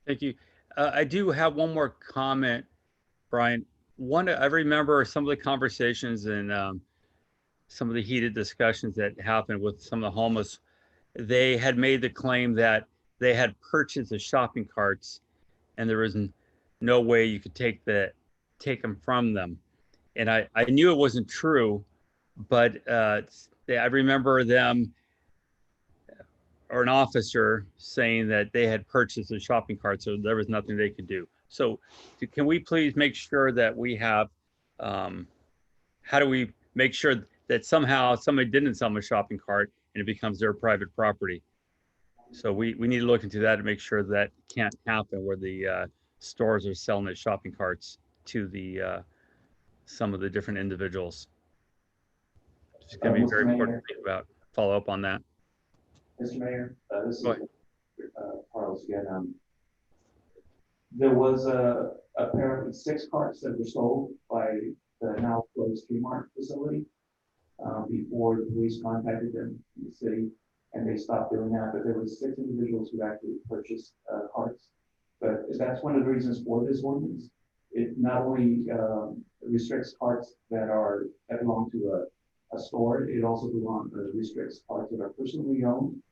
Thank you. I do have one more comment, Brian. I remember some of the conversations and some of the heated discussions that happened with some of the homeless. They had made the claim that they had purchased the shopping carts and there was no way you could take them from them. And I knew it wasn't true, but I remember them or an officer saying that they had purchased a shopping cart, so there was nothing they could do. So can we please make sure that we have, how do we make sure that somehow somebody didn't sell them a shopping cart and it becomes their private property? So we need to look into that to make sure that can't happen where the stores are selling the shopping carts to the some of the different individuals. It's going to be very important to think about, follow up on that. Mr. Mayor, this is Go ahead. Carlos again. There was apparently 6 carts that were sold by the now closed Kmart facility before the police contacted them in the city, and they stopped doing that. But there was 6 individuals who actually purchased carts. But that's one of the reasons for this ordinance. It not only restricts carts that belong to a store, it also restricts carts that are personally owned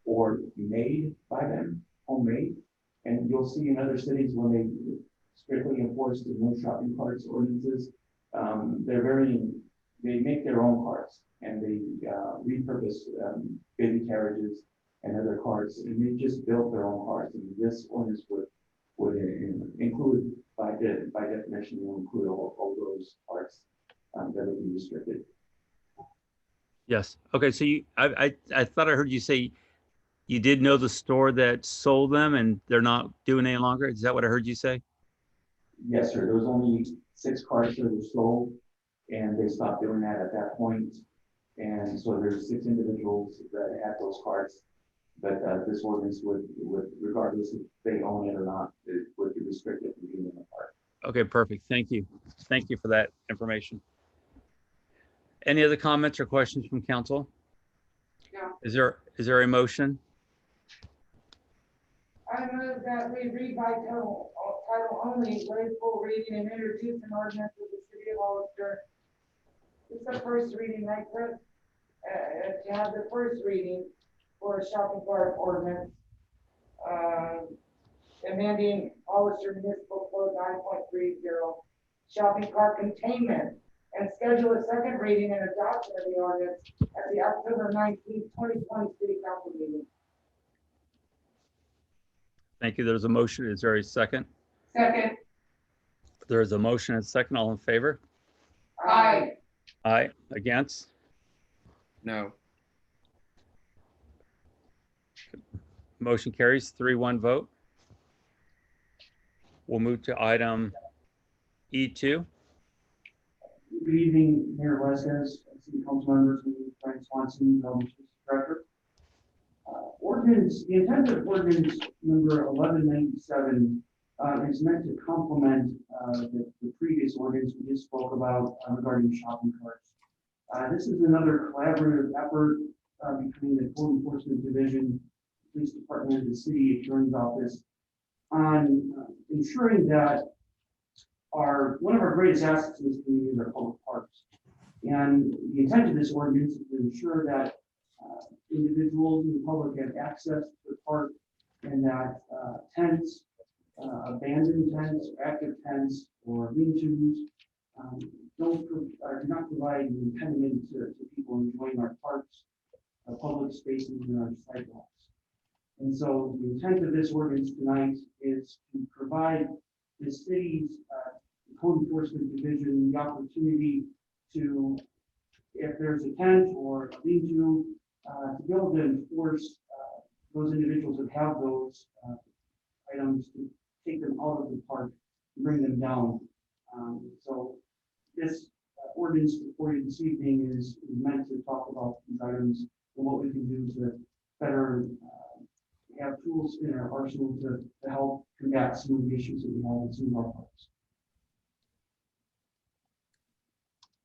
or made by them, homemade. And you'll see in other cities when they strictly enforce the no shopping carts ordinances, they make their own carts and they repurpose baby carriages and other carts, and they just built their own carts. And this ordinance would include, by definition, will include all those carts that would be restricted. Yes. Okay. So I thought I heard you say you did know the store that sold them and they're not doing any longer. Is that what I heard you say? Yes, sir. There was only 6 carts that were sold, and they stopped doing that at that point. And so there's 6 individuals that had those carts, but this ordinance would, regardless if they own it or not, it would be restricted from being in the park. Okay, perfect. Thank you. Thank you for that information. Any other comments or questions from council? No. Is there a motion? I move that we read by title only, waive full reading and introduce an ordinance of the city of Hollister. It's the first reading, right, Chris? To have the first reading for a shopping cart ordinance. Amending Hollister Municipal Code 9.30, shopping cart containment, and schedule a second reading and adoption of the ordinance at the October 19th, 2020 city council meeting. Thank you. There's a motion. Is there a second? Second. There is a motion and a second. All in favor? Aye. Aye. Against? No. Motion carries 3-1 vote. We'll move to item E2. Good evening, Mayor Vasquez, City Council members, and Brian Swanson, Development Services Director. The intent of ordinance number 1197 is meant to complement the previous ordinance we just spoke about regarding shopping carts. This is another collaborative effort between the Code Enforcement Division, Police Department, and the City Attorney's Office on ensuring that one of our greatest assets in this community is our public parks. And the intent of this ordinance is to ensure that individuals in the public have access to the park and that tents, abandoned tents, or active tents, or lean-tos do not provide an impediment to people enjoying our parks, our public spaces, and our sidewalks. And so the intent of this ordinance tonight is to provide the city's code enforcement division the opportunity to, if there's a tent or a lean-to, to be able to enforce those individuals that have those items, to take them out of the park and bring them down. So this ordinance before you this evening is meant to talk about these items and what we can do to better have tools in our arsenal to help combat some of the issues that we have in some of our parks.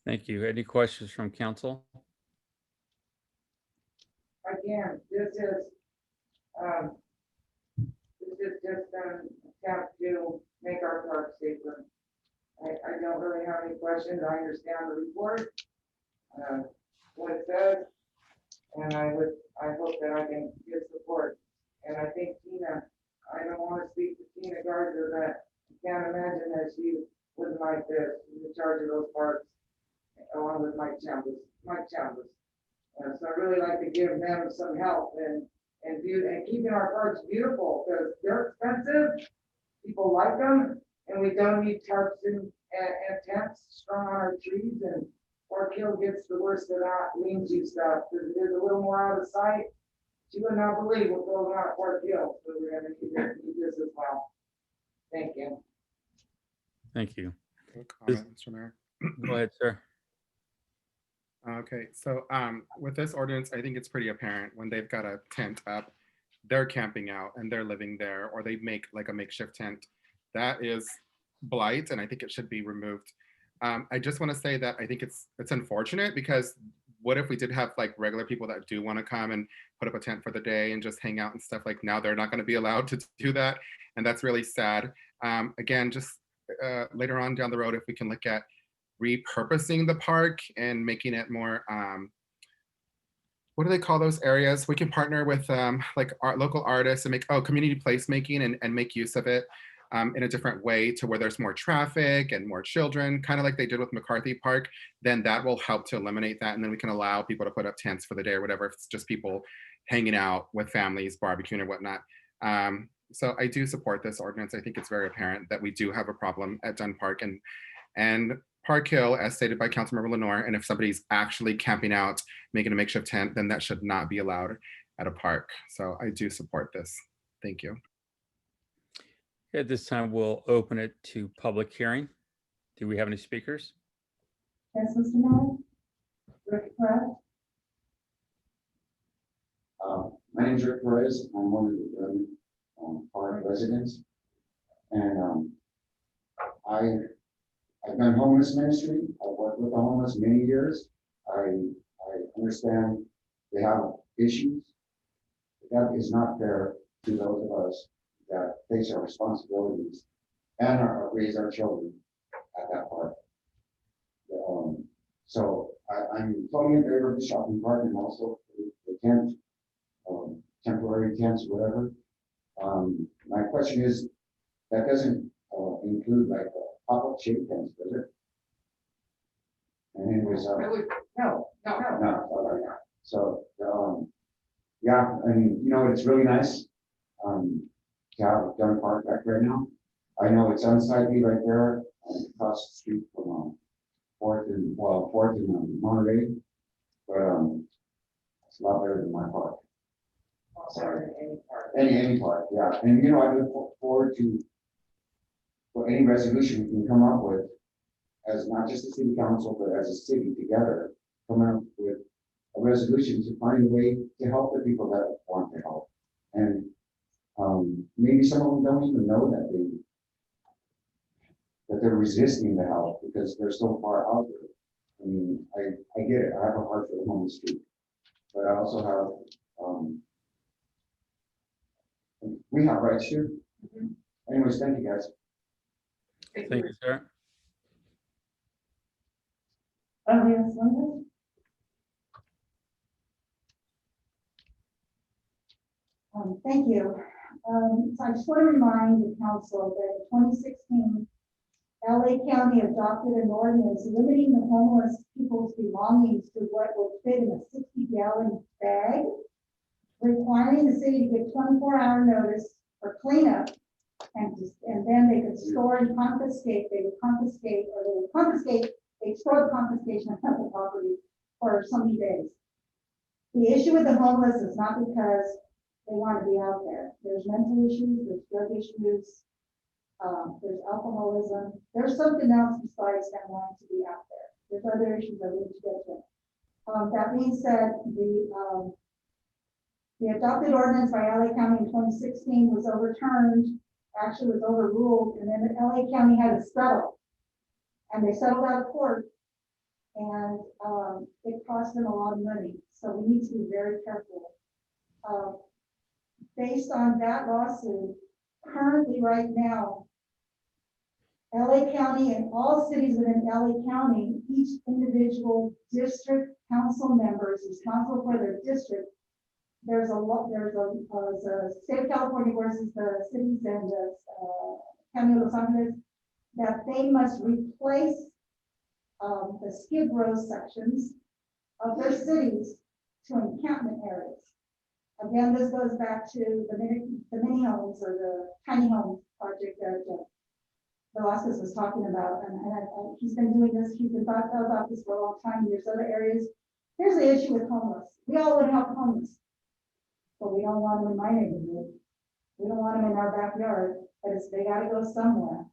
Thank you. Any questions from council? Again, this is just an attempt to make our parks safer. I don't really have any questions. I understand the report, what it says, and I hope that I can get support. And I think Tina, I don't want to speak to Tina Gardner, but I can't imagine that she wouldn't like this, in charge of those parks, along with Mike Chambers. So I really like to give them some help and keeping our parks beautiful, because they're expensive. People like them, and we don't need tarps and tents strung on our trees. And Park Hill gets the worst of that lean-to stuff, because it is a little more out of sight. You would not believe what goes on at Park Hill, so we're gonna need this as well. Thank you. Thank you. Comment, Mr. Mayor. Go ahead, sir. Okay, so with this ordinance, I think it's pretty apparent when they've got a tent up, they're camping out and they're living there, or they make like a makeshift tent. That is blight, and I think it should be removed. I just want to say that I think it's unfortunate, because what if we did have like regular people that do want to come and put up a tent for the day and just hang out and stuff? Like now they're not going to be allowed to do that, and that's really sad. Again, just later on down the road, if we can look at repurposing the park and making it more, what do they call those areas? We can partner with like local artists and make community placemaking and make use of it in a different way, to where there's more traffic and more children, kind of like they did with McCarthy Park. Then that will help to eliminate that, and then we can allow people to put up tents for the day or whatever, if it's just people hanging out with families, barbecuing or whatnot. So I do support this ordinance. I think it's very apparent that we do have a problem at Dunn Park and Park Hill, as stated by Councilmember Lenore. And if somebody's actually camping out, making a makeshift tent, then that should not be allowed at a park. So I do support this. Thank you. At this time, we'll open it to public hearing. Do we have any speakers? Yes, Mr. Mayor? Rick Perez? My name is Rick Perez. I'm one of the park residents. And I've done homeless ministry. I've worked with the homeless many years. I understand they have issues. That is not fair to those of us that face our responsibilities and raise our children at that park. So I'm totally in favor of the shopping park, and also the tent, temporary tents, whatever. My question is, that doesn't include like pop-up shade tents, does it? And anyways, No. all right. So, yeah, I mean, you know, it's really nice to have Dunn Park back right now. I know it's unsightly right there across the street from Fourth and Monterey, but it's a lot better than my park. Sorry, any part. Any park, yeah. And you know, I look forward to any resolution we can come up with, as not just the city council, but as a city together, coming up with a resolution to find a way to help the people that want to help. And maybe some of them don't even know that they're resisting the help because they're so far out there. I mean, I get it. I have a heart for the homeless too, but I also have we have rights too. Anyways, thank you guys. Thank you, sir. Oh, yes, Linda? Thank you. So I just want to remind the council that in 2016, LA County adopted an ordinance limiting the homeless people's belongings to what would fit in a 60-gallon bag, requiring the city to give 24-hour notice for cleanup, and then they could store and confiscate, they'd store the confiscation of the property for so many days. The issue with the homeless is not because they want to be out there. There's mental issues, there's drug issues, there's alcoholism. There's something else besides them wanting to be out there. There's other issues that we need to get to. That being said, the adopted ordinance by LA County in 2016 was overturned, actually was overruled, and then LA County had to settle. And they settled out of court, and it cost them a lot of money. So we need to be very careful. Based on that lawsuit, currently right now, LA County and all cities within LA County, each individual district council member is responsible for their district. There's a state of California versus the cities and the County of Los Angeles, that they must replace the skid row sections of their cities to encampment areas. Again, this goes back to the mini homes or the tiny home project that Velasquez was talking about. And he's been doing this, he's been talking about this for a long time. There's other areas. Here's the issue with homeless. We all want to help homeless, but we don't want them in my neighborhood. We don't want them in our backyard, but they got to go somewhere.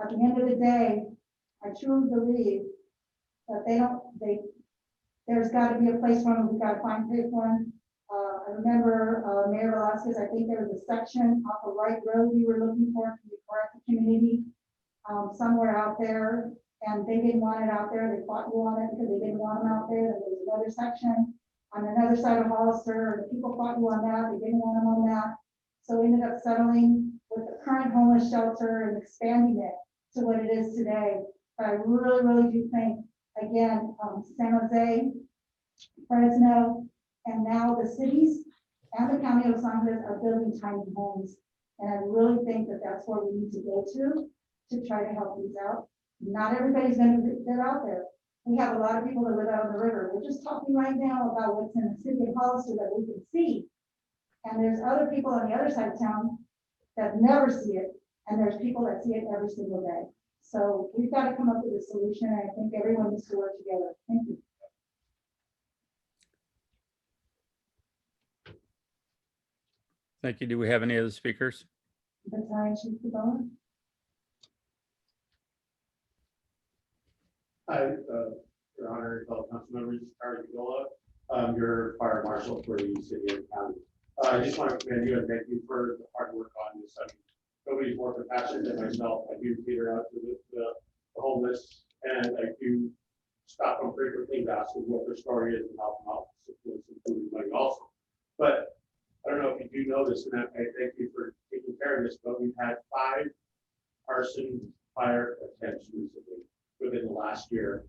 At the end of the day, I truly believe that there's got to be a place for them. We've got to find pay for them. I remember Mayor Velasquez, I think there was a section off of Wright Road we were looking for the community somewhere out there, and they didn't want it out there. They fought you on it because they didn't want them out there. There was another section on another side of Hollister, and the people fought you on that. They didn't want them on that. So we ended up settling with the current homeless shelter and expanding it to what it is today. But I really, really do think, again, San Jose, Fresno, and now the cities and the County of Los Angeles are building tiny homes. And I really think that that's where we need to go to try to help these out. Not everybody's going to get out there. We have a lot of people that live out on the river. We're just talking right now about what's in the city of Hollister that we can see. And there's other people on the other side of town that never see it. And there's people that see it every single day. So we've got to come up with a solution. And I think everyone needs to work together. Thank you. Thank you. Do we have any other speakers? Battalion Chief Cabana. Hi, Your Honor, fellow council members, Howard Gola, your fire marshal for the city and county. I just want to commend you and thank you for the hard work on this. Nobody's more compassionate than myself. I do cater out to the homeless, and I do stop them frequently to ask them what their story is and help them out with some food and money also. But I don't know if you do know this, and I thank you for taking care of this, but we've had 5 arson fire attempts recently within the last year.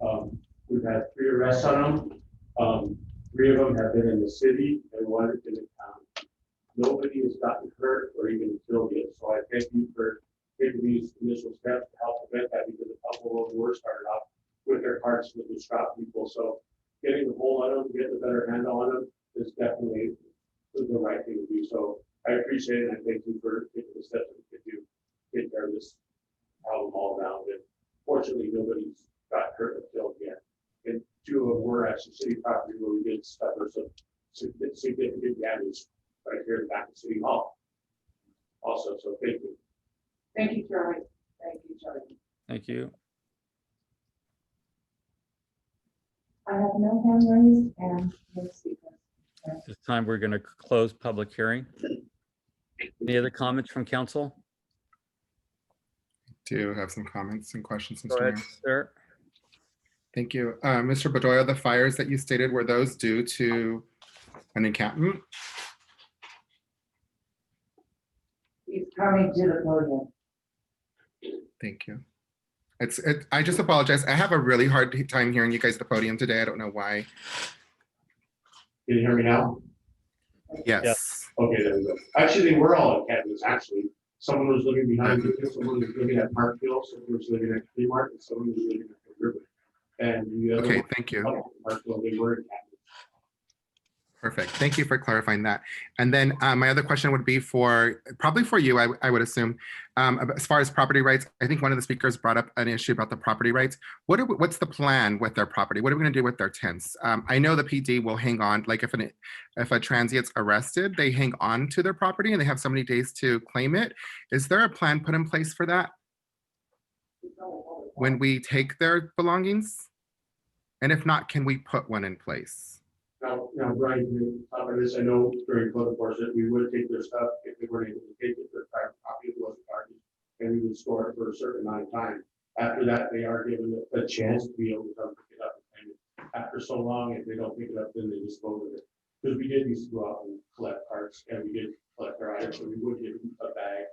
We've had 3 arrests on them. 3 of them have been in the city and 1 in the county. Nobody has gotten hurt or even killed yet. So I thank you for taking these initial steps to help prevent that, because a couple of them were started off with their hearts with the distraught people. So getting the hold on them, getting a better handle on them is definitely the right thing to do. So I appreciate it, and I thank you for taking the steps that you can do to take care of this problem all around. And fortunately, nobody's got hurt or killed yet. And 2 of them were actually city property where we did suffer some significant damage right here in the back of City Hall. Also, so thank you. Thank you, Charlie. Thank you, Charlie. Thank you. I have no hand raised and no speakers. This time we're going to close public hearing. Any other comments from council? Do have some comments and questions, Go Mr. ahead, Mayor. sir. Thank you. Mr. Bedoya, the fires that you stated, were those due to an encampment? He's coming to the podium. Thank you. I just apologize. I have a really hard time hearing you guys at the podium today. I don't know why. Can you hear me now? Yes. Okay, there we go. Actually, they were all at cabins, actually. Someone was living behind me, someone was living at Parkville, someone was living at Fremont, and someone was living at the river. And the other Okay, one- thank you. Parkville, they were in cabins. Perfect. Thank you for clarifying that. And then my other question would be probably for you, I would assume. As far as property rights, I think one of the speakers brought up an issue about the property rights. What's the plan with their property? What are we going to do with their tents? I know the PD will hang on, like if a transient's arrested, they hang on to their property and they have so many days to claim it. Is there a plan put in place for that when we take their belongings? And if not, can we put one in place? Now, Brian, on top of this, I know during code enforcement, we would take their stuff if they weren't able to take it, their private copy of it wasn't garbage, and we would store it for a certain amount of time. After that, they are given a chance to be able to come pick it up. And after so long, if they don't pick it up, then they dispose of it. Because we did used to go out and collect parts, and we did collect their items, so we would give them a bag,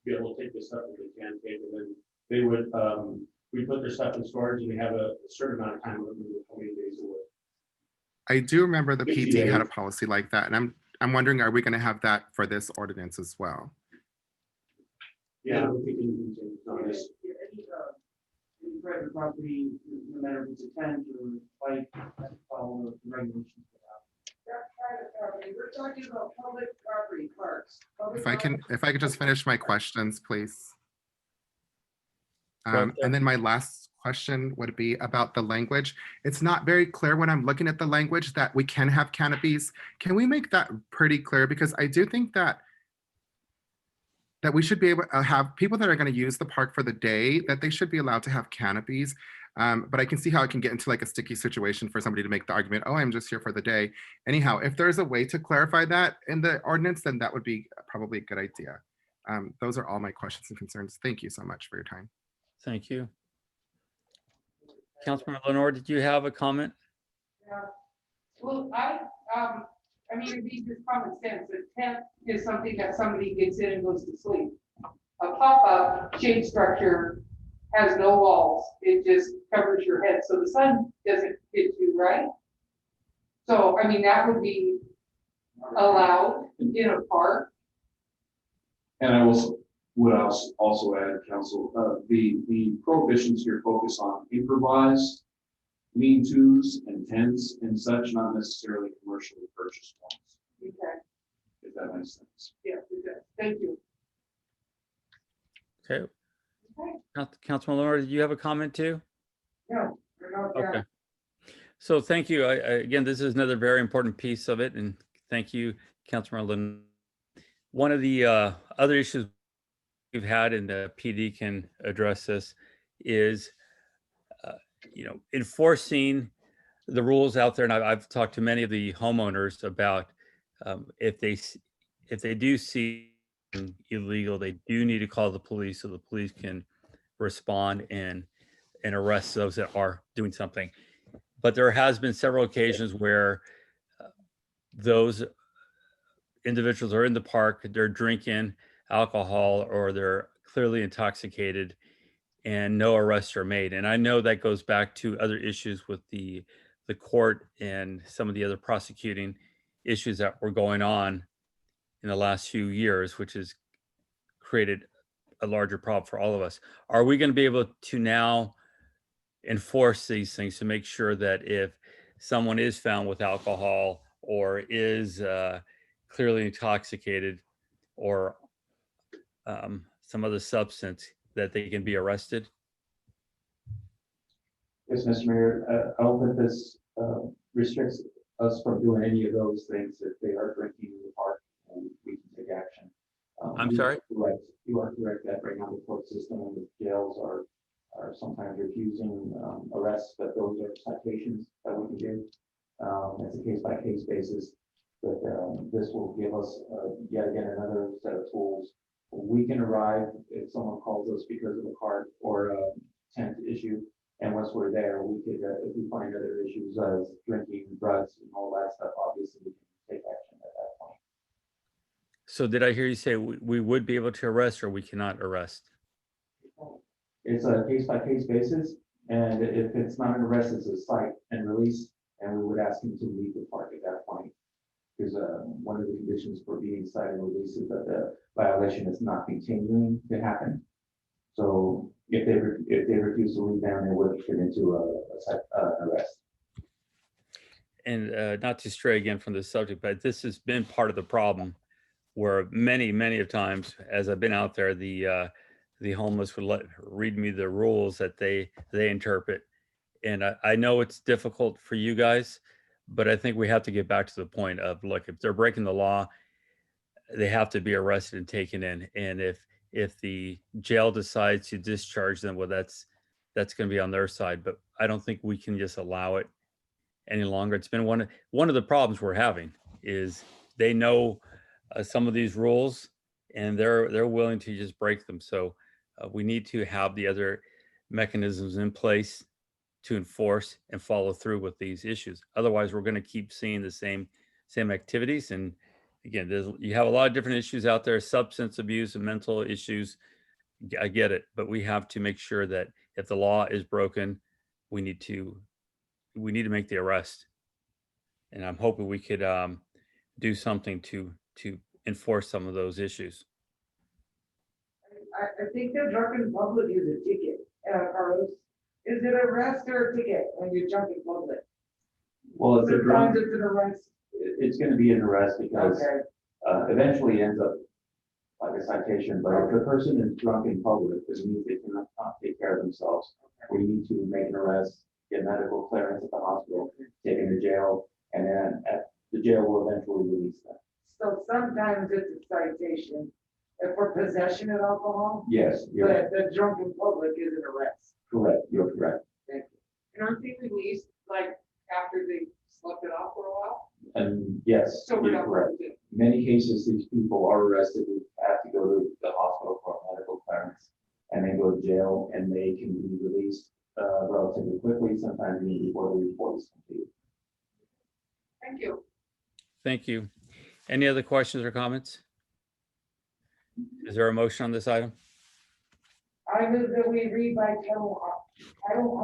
be able to take the stuff that they can take, and then they would, we put their stuff in storage, and they have a certain amount of time, how many days away. I do remember the 60 PD had a days. policy like that, and I'm wondering, are we going to have that for this ordinance as well? Yeah, we can continue on this. Any private property, no matter if it's a tent or bike, have to follow the regulations. That's private property. We're talking about public property, parks. If I could just finish my questions, please. Right there. And then my last question would be about the language. It's not very clear when I'm looking at the language that we can have canopies. Can we make that pretty clear? Because I do think that we should be able to have people that are going to use the park for the day, that they should be allowed to have canopies. But I can see how it can get into like a sticky situation for somebody to make the argument, oh, I'm just here for the day. Anyhow, if there's a way to clarify that in the ordinance, then that would be probably a good idea. Those are all my questions and concerns. Thank you so much for your time. Thank you. Councilmember Lenore, did you have a comment? Yeah. Well, I mean, it'd be just common sense. A tent is something that somebody gets in and goes to sleep. A pop-up shade structure has no walls. It just covers your head, so the sun doesn't hit you, right? So, I mean, that would be allowed in a park. And I would also add, council, the prohibitions here focus on improvised lean-tos and tents and such, not necessarily commercially purchased ones, Okay, if that makes sense. yeah, it does. Thank you. Okay. Okay. Councilman Lenore, did you have a comment too? No, we're not there. Okay. So thank you. Again, this is another very important piece of it. And thank you, Councilman Lenore. One of the other issues we've had, and the PD can address this, is enforcing the rules out there. And I've talked to many of the homeowners about if they do see illegal, they do need to call the police so the police can respond and arrest those that are doing something. But there has been several occasions where those individuals are in the park, they're drinking alcohol or they're clearly intoxicated and no arrests are made. And I know that goes back to other issues with the court and some of the other prosecuting issues that were going on in the last few years, which has created a larger problem for all of us. Are we going to be able to now enforce these things to make sure that if someone is found with alcohol or is clearly intoxicated or some other substance, that they can be arrested? Yes, Mr. Mayor, I don't think this restricts us from doing any of those things if they are drinking in the park, and we can take action. I'm sorry? You are correct that right now the court system and the jails are sometimes refusing arrests, but those are citations that we can give. It's a case-by-case basis, but this will give us yet again another set of tools. We can arrive if someone calls us because of a cart or a tent issue, and once we're there, we could, if we find other issues as drinking, drugs, and all that stuff, obviously we can take action at that point. So did I hear you say we would be able to arrest or we cannot arrest? It's a case-by-case basis, and if it's not an arrest, it's a cite and release, and we would ask him to leave the park at that point. Because one of the conditions for being cited and released is that the violation is not continuing to happen. So if they refuse to leave down, they would get into an arrest. And not to stray again from the subject, but this has been part of the problem where many of times, as I've been out there, the homeless would read me the rules that they interpret. And I know it's difficult for you guys, but I think we have to get back to the point of, look, if they're breaking the law, they have to be arrested and taken in. And if the jail decides to discharge them, well, that's going to be on their side. But I don't think we can just allow it any longer. It's been one of the problems we're having is they know some of these rules and they're willing to just break them. So we need to have the other mechanisms in place to enforce and follow through with these issues. Otherwise, we're going to keep seeing the same activities. And again, you have a lot of different issues out there, substance abuse and mental issues. I get it, but we have to make sure that if the law is broken, we need to make the arrest. And I'm hoping we could do something to enforce some of those issues. I think the drunken public is a ticket, Carlos. Is it arrest or a ticket when you're drunk in public? Well, if they're drunk, Sometimes it's an arrest. it's going to be an arrest because Okay. eventually ends up like a citation. But if the person is drunk in public, it means they cannot take care of themselves. We need to make an arrest, get medical clearance at the hospital, take them to jail, and then the jail will eventually release them. So sometimes it's a citation for possession of alcohol, Yes, you're but the drunken public is an arrest. correct. You're correct. Thank you. And aren't they released like after they slept it off for a while? And yes, So we're you're not correct. worried. Many cases, these people are arrested, we have to go to the hospital for a medical clearance, and then go to jail, and they can be released relatively quickly, sometimes even before the report is complete. Thank you. Thank you. Any other questions or comments? Is there a motion on this item? I move that we read by title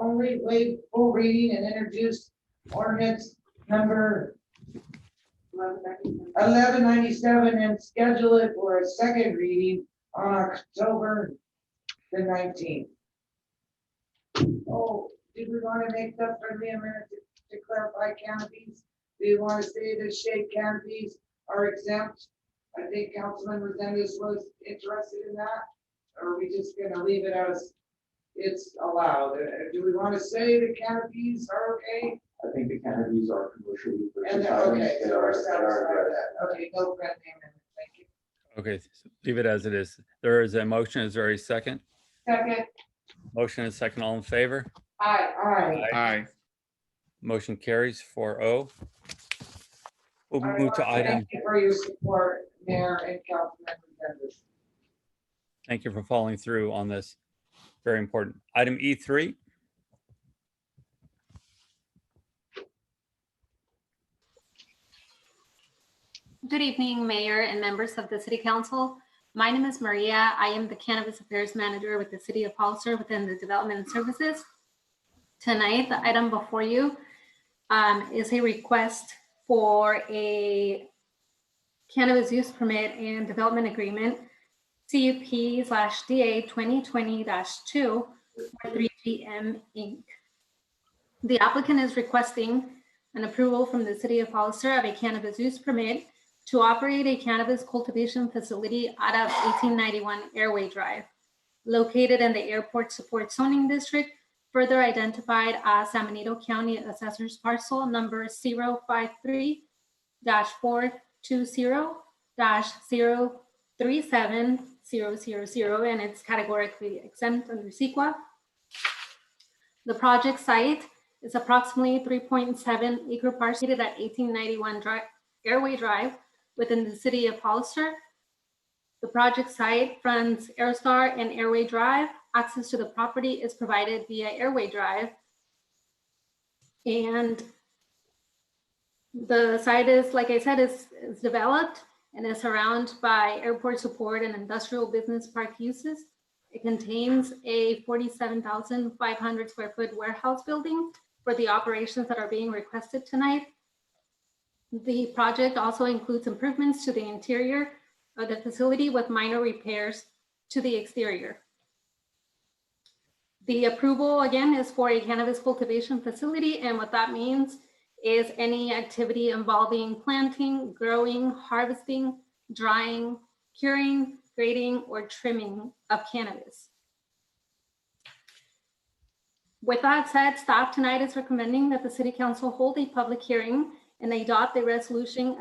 only, waive full reading and introduce ordinance number 1197 and schedule it for a second reading on October the 19th. Oh, did we want to make that friendly amendment to clarify canopies? Do you want to say the shade canopies are exempt? I think Councilman Resendez was interested in that. Or are we just gonna leave it as it's allowed? Do we want to say the canopies are okay? I think the canopies are commercially And purchased they're items okay, that so we're are satisfied with that. Okay, no friendly amendment, thank you. Okay, leave it as it is. There is a motion. Is there a second? Second, Motion and second, all in favor? aye. Aye. Aye. Motion carries 4-0. We'll I move want to item, Thank you for your support, Mayor and Councilman Resendez. thank you for following through on this. Very important. Item E3. Good evening, Mayor and members of the City Council. My name is Maria. I am the Cannabis Affairs Manager with the City of Hollister within the Development and Services. Tonight, the item before you is a request for a cannabis use permit and development agreement, CUP/DA 2020-2 for 3GM Inc. The applicant is requesting an approval from the City of Hollister of a cannabis use permit to operate a cannabis cultivation facility out of 1891 Airway Drive, located in the Airport Support Zoning District, further identified as San Benito County Assessor's Parcel number 053-420-037-000, and it's categorically exempt under CEQA. The project site is approximately 3.7 acre parcel at 1891 Airway Drive within the City of Hollister. The project site fronts Aerostar and Airway Drive. Access to the property is provided via Airway Drive. And the site is, like I said, is developed and is surrounded by airport support and industrial business park uses. It contains a 47,500 square foot warehouse building for the operations that are being requested tonight. The project also includes improvements to the interior of the facility with minor repairs to the exterior. The approval, again, is for a cannabis cultivation facility, and what that means is any activity involving planting, growing, harvesting, drying, curing, grading, or trimming of cannabis. With that said, staff tonight is recommending that the City Council hold a public hearing and adopt a resolution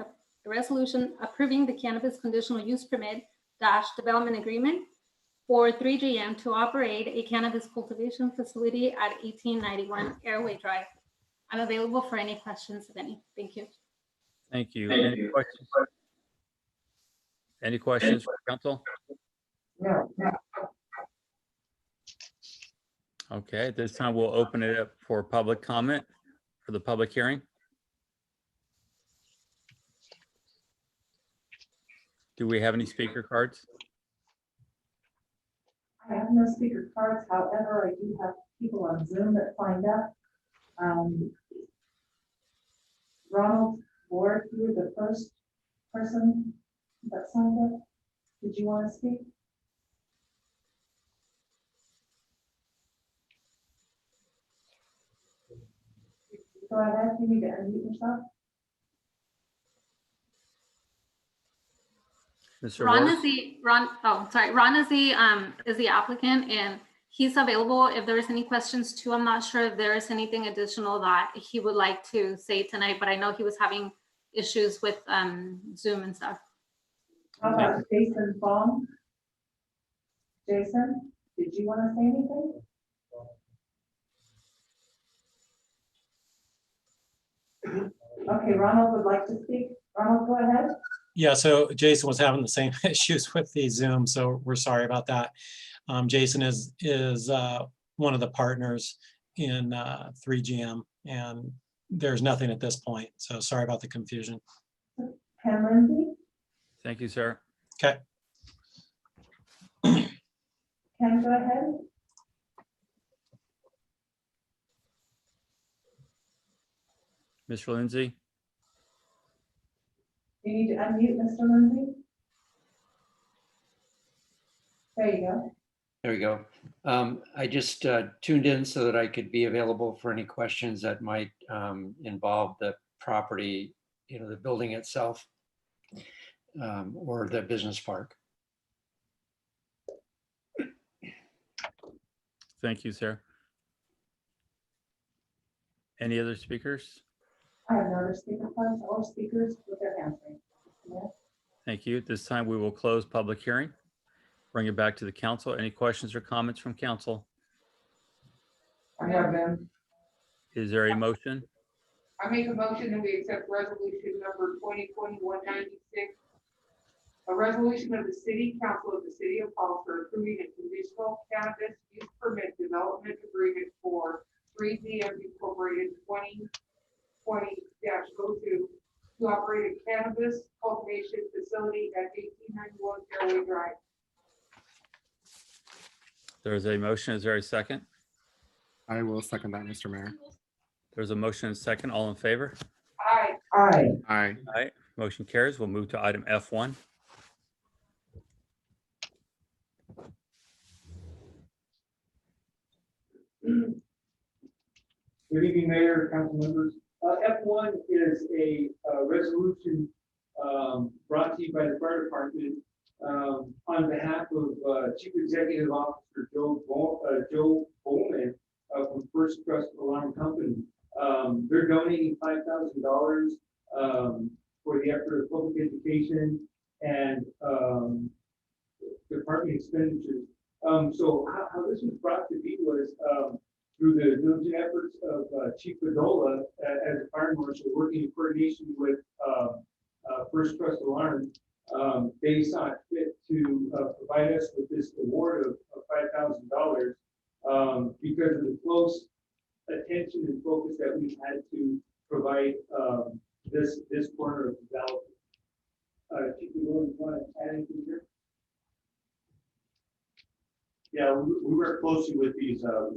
approving the cannabis conditional use permit / development agreement for 3GM to operate a cannabis cultivation facility at 1891 Airway Drive. I'm available for any questions, if any. Thank you. Thank you. Any questions? Any questions for council? No. Okay, at this time, we'll open it up for public comment for the public hearing. Do we have any speaker cards? I have no speaker cards, however, I do have people on Zoom that signed up. Ronald Ward, you were the first person that signed up. Did you want to speak? Go ahead, you need to unmute yourself. Mr. Ron Ward? Ron is the applicant, and he's available if there's any questions too. I'm not sure if there's anything additional that he would like to say tonight, but I know he was having issues with Zoom and stuff. How about Jason Fong? Jason, did you want to say anything? Okay, Ronald would like to speak. Ronald, go ahead. Yeah, so Jason was having the same issues with the Zoom, so we're sorry about that. Jason is one of the partners in 3GM, and there's nothing at this point. So sorry about the confusion. Ken Lindsay? Thank you, sir. Okay. Ken, go ahead. Mr. Lindsay? You need to unmute Mr. Lindsay. There you go. There we go. I just tuned in so that I could be available for any questions that might involve the property, the building itself, or the business park. Thank you, sir. Any other speakers? I have no other speaker cards or speakers with their hands raised. Yeah. Thank you. At this time, we will close public hearing. Bring it back to the council. Any questions or comments from council? I have them. Is there a motion? I make a motion that we accept resolution number 2020-196. A resolution of the City Council of the City of Hollister approving a conditional cannabis use permit development agreement for 3GM Incorporated 2020-02 to operate a cannabis cultivation facility at 1891 Fairway Drive. There's a motion. Is there a second? I will second that, Mr. Mayor. There's a motion and a second. All in favor? Aye. Aye. Aye. Aye. Motion carries. We'll move to item F1. Good evening, Mayor, council members. F1 is a resolution brought to you by the fire department on behalf of Chief Executive Officer Joe Bowman from First Trust Alarm Company. They're donating $5,000 for the effort of public education and department expenditures. So how this was brought to be was through the diligent efforts of Chief Bedolla as a fire marshal, working in coordination with First Trust Alarm. They saw it fit to provide us with this award of $5,000 because of the close attention and focus that we've had to provide this corner of development. Chief Bedolla, you want to add anything here? Yeah, we work closely with these other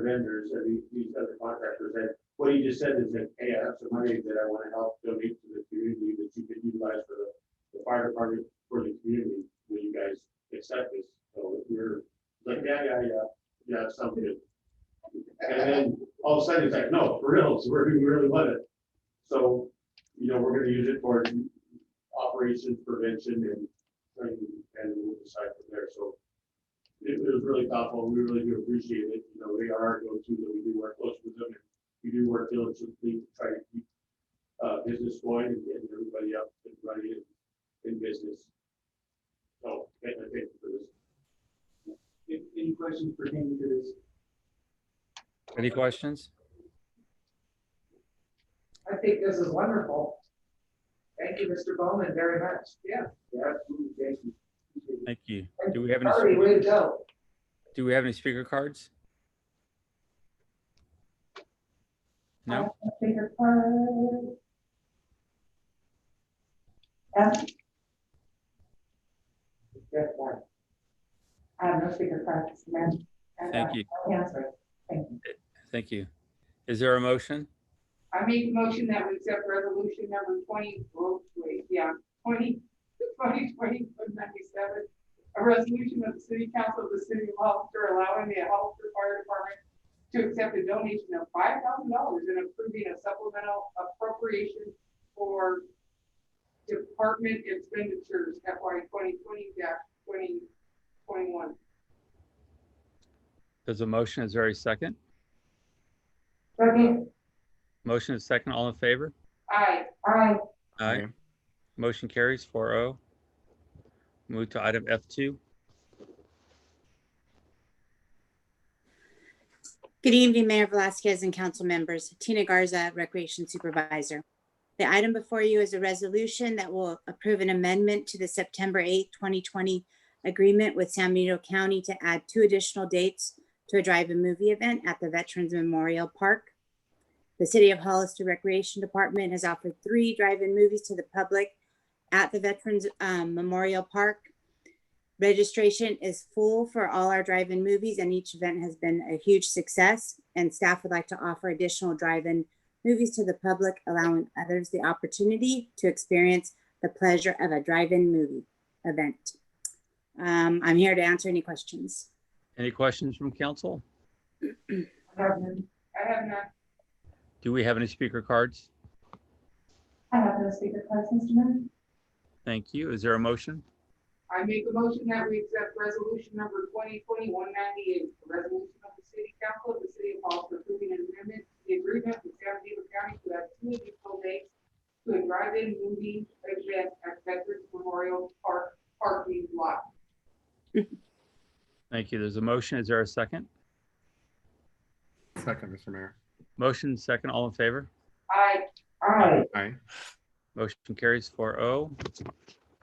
vendors and these other contractors. And what he just said is that, hey, I have some money that I want to help donate to the community that you can utilize for the fire department for the community. Will you guys accept this? So we're like, yeah, it sounds good. And then all of a sudden it's like, no, for real, so we really want it. So, you know, we're gonna use it for operations prevention and we'll decide from there. So it was really thoughtful. We really do appreciate it. You know, they are our go-to, that we do work close with them, and we do work diligently to try to keep business going and getting everybody up and running in business. So thank you for this. Any questions pertaining to this? Any questions? I think this is wonderful. Thank you, Mr. Bowman, very much. Yeah. Absolutely, thank you. Thank you. Do we have any? Sorry, way to go. Do we have any speaker cards? No? Speaker card. F. Yes, right. I have no speaker cards, ma'am. Thank you. No hands raised. Thank you. Thank you. Is there a motion? I make a motion that we accept resolution number 2020-197, a resolution of the city council of the city of Hollister allowing the Hollister Fire Department to accept a donation of $5,000 and approving a supplemental appropriation for department expenditures FY 2020-2021. There's a motion. Is there a second? Second. Motion is second. All in favor? Aye. Aye. Aye. Motion carries 4-0. Move to item F2. Good evening, Mayor Velazquez and council members. Tina Garza, Recreation Supervisor. The item before you is a resolution that will approve an amendment to the September 8, 2020 agreement with San Benito County to add 2 additional dates to a drive-in movie event at the Veterans Memorial Park. The City of Hollister Recreation Department has offered 3 drive-in movies to the public at the Veterans Memorial Park. Registration is full for all our drive-in movies, and each event has been a huge success, and staff would like to offer additional drive-in movies to the public, allowing others the opportunity to experience the pleasure of a drive-in movie event. I'm here to answer any questions. Any questions from council? I have none. Do we have any speaker cards? I have no speaker cards, Mr. Mayor. Thank you. Is there a motion? I make a motion that we accept resolution number 2020-198, a resolution of the city council of the city of Hollister approving an amendment to the agreement with San Diego County to add 2 additional dates to a drive-in movie event at Veterans Memorial Park parking lot. Thank you. There's a motion. Is there a second? Second, Mr. Mayor. Motion second. All in favor? Aye. Aye. Aye. Motion carries 4-0.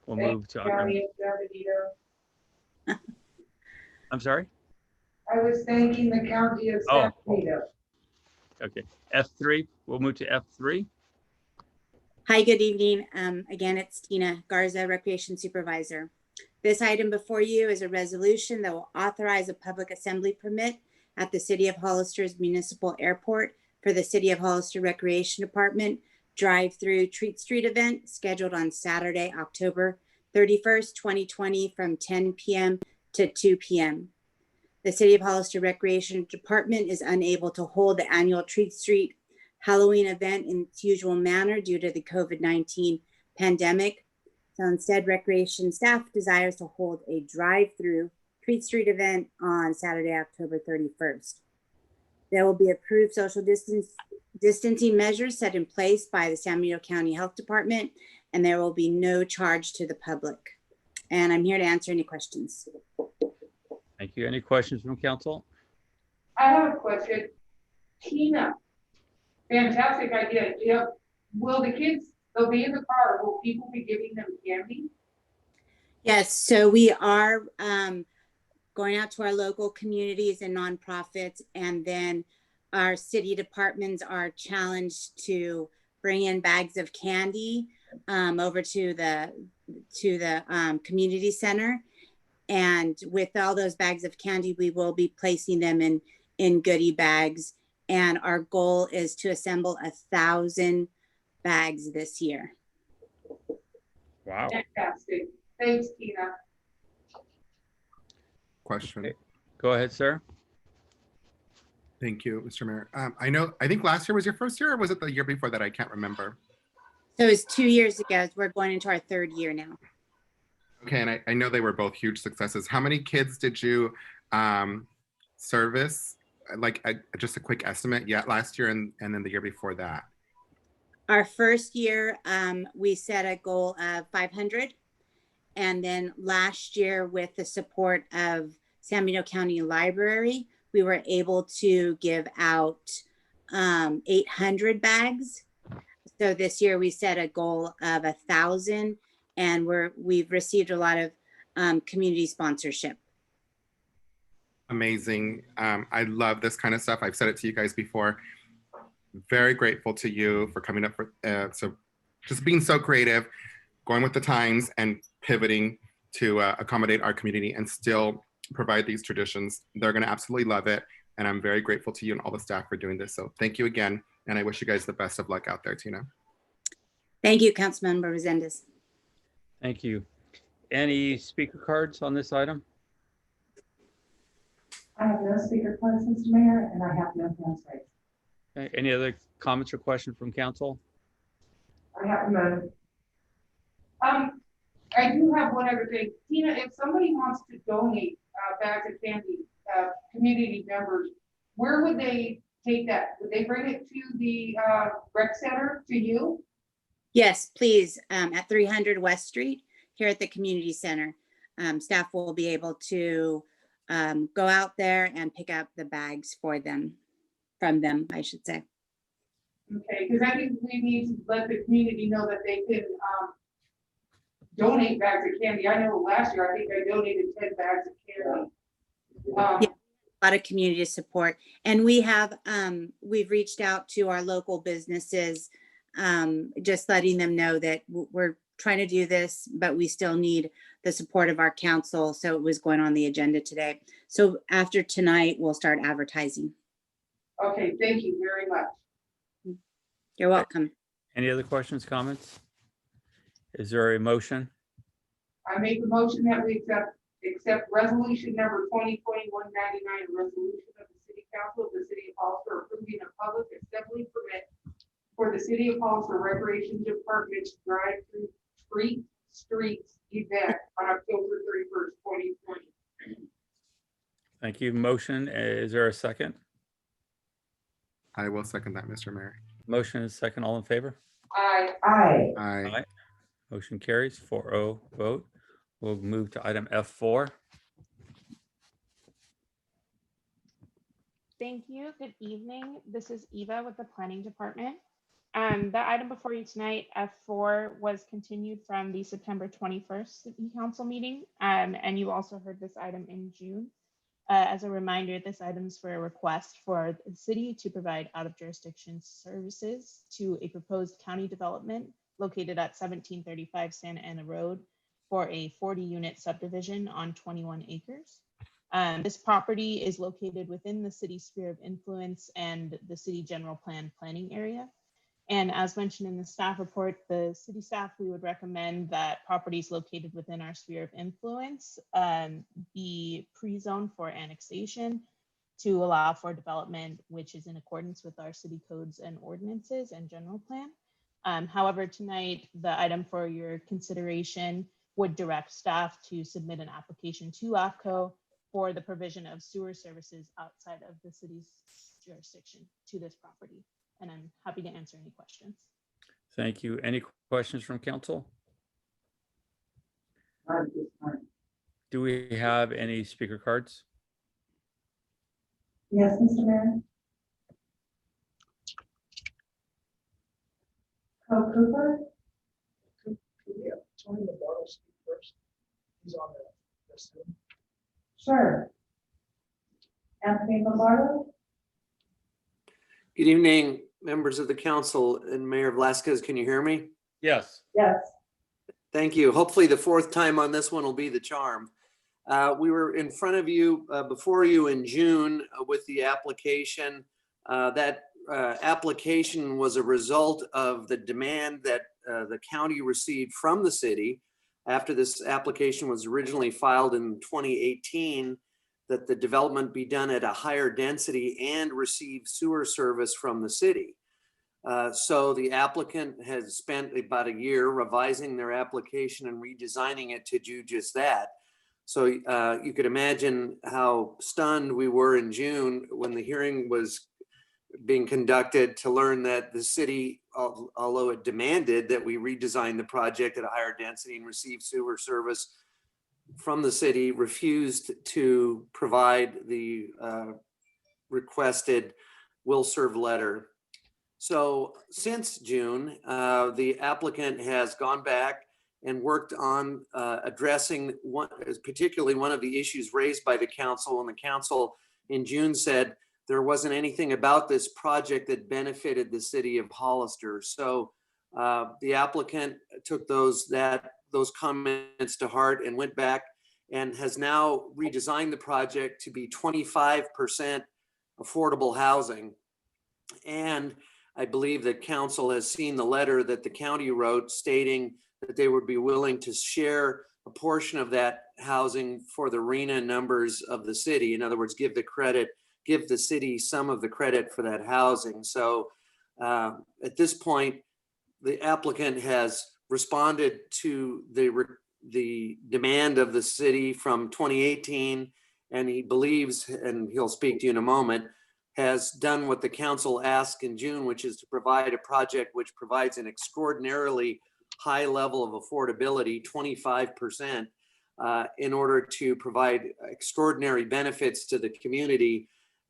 We'll move to item. County of San Benito. I'm sorry? I was thanking the county of San Benito. Okay. F3. We'll move to F3. Hi, good evening. Again, it's Tina Garza, Recreation Supervisor. This item before you is a resolution that will authorize a public assembly permit at the City of Hollister's Municipal Airport for the City of Hollister Recreation Department drive-through Treat Street event scheduled on Saturday, October 31st, 2020 from 10 p.m. to 2 p.m. The City of Hollister Recreation Department is unable to hold the annual Treat Street Halloween event in its usual manner due to the COVID-19 pandemic. So instead, recreation staff desires to hold a drive-through Treat Street event on Saturday, October 31st. There will be approved social distancing measures set in place by the San Benito County Health Department, and there will be no charge to the public. And I'm here to answer any questions. Thank you. Any questions from council? I have a question. Tina, fantastic idea. Yeah. Will the kids, they'll be in the car, will people be giving them candy? Yes, so we are going out to our local communities and nonprofits, and then our city departments are challenged to bring in bags of candy over to the community center. And with all those bags of candy, we will be placing them in goodie bags. And our goal is to assemble 1,000 bags this year. Wow. Fantastic. Thanks, Tina. Question. Go ahead, sir. Thank you, Mr. Mayor. I think last year was your first year, or was it the year before that? I can't remember. So it was 2 years ago. We're going into our 3rd year now. Okay, and I know they were both huge successes. How many kids did you service? Like just a quick estimate, last year and then the year before that. Our first year, we set a goal of 500. And then last year, with the support of San Benito County Library, we were able to give out 800 bags. So this year we set a goal of 1,000, and we've received a lot of community sponsorship. Amazing. I love this kind of stuff. I've said it to you guys before. Very grateful to you for coming up for so just being so creative, going with the times and pivoting to accommodate our community and still provide these traditions. They're going to absolutely love it. And I'm very grateful to you and all the staff for doing this. So thank you again. And I wish you guys the best of luck out there, Tina. Thank you, Councilmember Resendez. Thank you. Any speaker cards on this item? I have no speaker cards, Mr. Mayor, and I have no hands raised. Okay, any other comments or questions from council? I have none. I do have one other thing. Tina, if somebody wants to donate bags of candy, community members, where would they take that? Would they bring it to the rec center, to you? Yes, please, at 300 West Street here at the community center. Staff will be able to go out there and pick up the bags from them, I should say. Okay, because I think we need to let the community know that they can donate bags of candy. I know last year, I think I donated 10 bags of candy. Yeah, a lot of community support. And we have, we've reached out to our local businesses, just letting them know that we're trying to do this, but we still need the support of our council. So it was going on the agenda today. So after tonight, we'll start advertising. Okay, thank you very much. You're welcome. Any other questions, comments? Is there a motion? I make a motion that we accept resolution number 2021-99, resolution of the City Council of the City of Hollister approving a public assembly permit for the City of Hollister Recreation Department drive-through streets event on October 31st, 2020. Thank you. Motion, is there a second? I will second that, Mr. Mayor. Motion is second, all in favor? Aye. Aye. Motion carries 4-0 vote. We'll move to item F4. Thank you. Good evening. This is Eva with the Planning Department. The item before you tonight, F4, was continued from the September 21st City Council meeting, and you also heard this item in June. As a reminder, this item is for a request for the city to provide out-of-jurisdiction services to a proposed county development located at 1735 Santa Ana Road for a 40-unit subdivision on 21 acres. This property is located within the city sphere of influence and the city general plan planning area. And as mentioned in the staff report, the city staff, we would recommend that properties located within our sphere of influence be pre-zoned for annexation to allow for development, which is in accordance with our city codes and ordinances and general plan. However, tonight, the item for your consideration would direct staff to submit an application to LAFCO for the provision of sewer services outside of the city's jurisdiction to this property. And I'm happy to answer any questions. Thank you. Any questions from council? Do we have any speaker cards? Yes, Mr. Mayor. Co Cooper? Yeah, Tony Lombardo speak first. He's on the list. Sure. Anthony Lombardo? Good evening, members of the council and Mayor Velasquez. Can you hear me? Yes. Yes. Thank you. Hopefully the fourth time on this one will be the charm. We were in front of you, before you in June with the application. That application was a result of the demand that the county received from the city after this application was originally filed in 2018, that the development be done at a higher density and receive sewer service from the city. So the applicant has spent about a year revising their application and redesigning it to do just that. So you could imagine how stunned we were in June when the hearing was being conducted to learn that the city, although it demanded that we redesign the project at a higher density and receive sewer service from the city, refused to provide the requested will serve letter. So since June, the applicant has gone back and worked on addressing particularly one of the issues raised by the council, and the council in June said there wasn't anything about this project that benefited the city of Hollister. So the applicant took those comments to heart and went back and has now redesigned the project to be 25% affordable housing. And I believe that council has seen the letter that the county wrote stating that they would be willing to share a portion of that housing for the RHNA numbers of the city. In other words, give the city some of the credit for that housing. So at this point, the applicant has responded to the demand of the city from 2018, and he believes, and he'll speak to you in a moment, has done what the council asked in June, which is to provide a project which provides an extraordinarily high level of affordability, 25%, in order to provide extraordinary benefits to the community,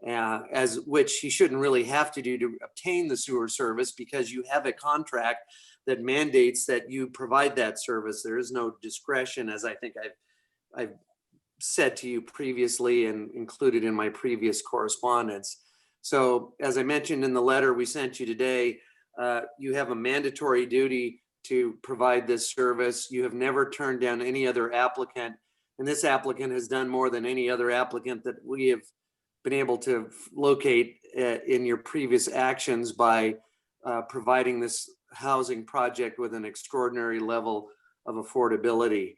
as which he shouldn't really have to do to obtain the sewer service, because you have a contract that mandates that you provide that service. There is no discretion, as I think I've said to you previously and included in my previous correspondence. So as I mentioned in the letter we sent you today, you have a mandatory duty to provide this service. You have never turned down any other applicant, and this applicant has done more than any other applicant that we have been able to locate in your previous actions by providing this housing project with an extraordinary level of affordability.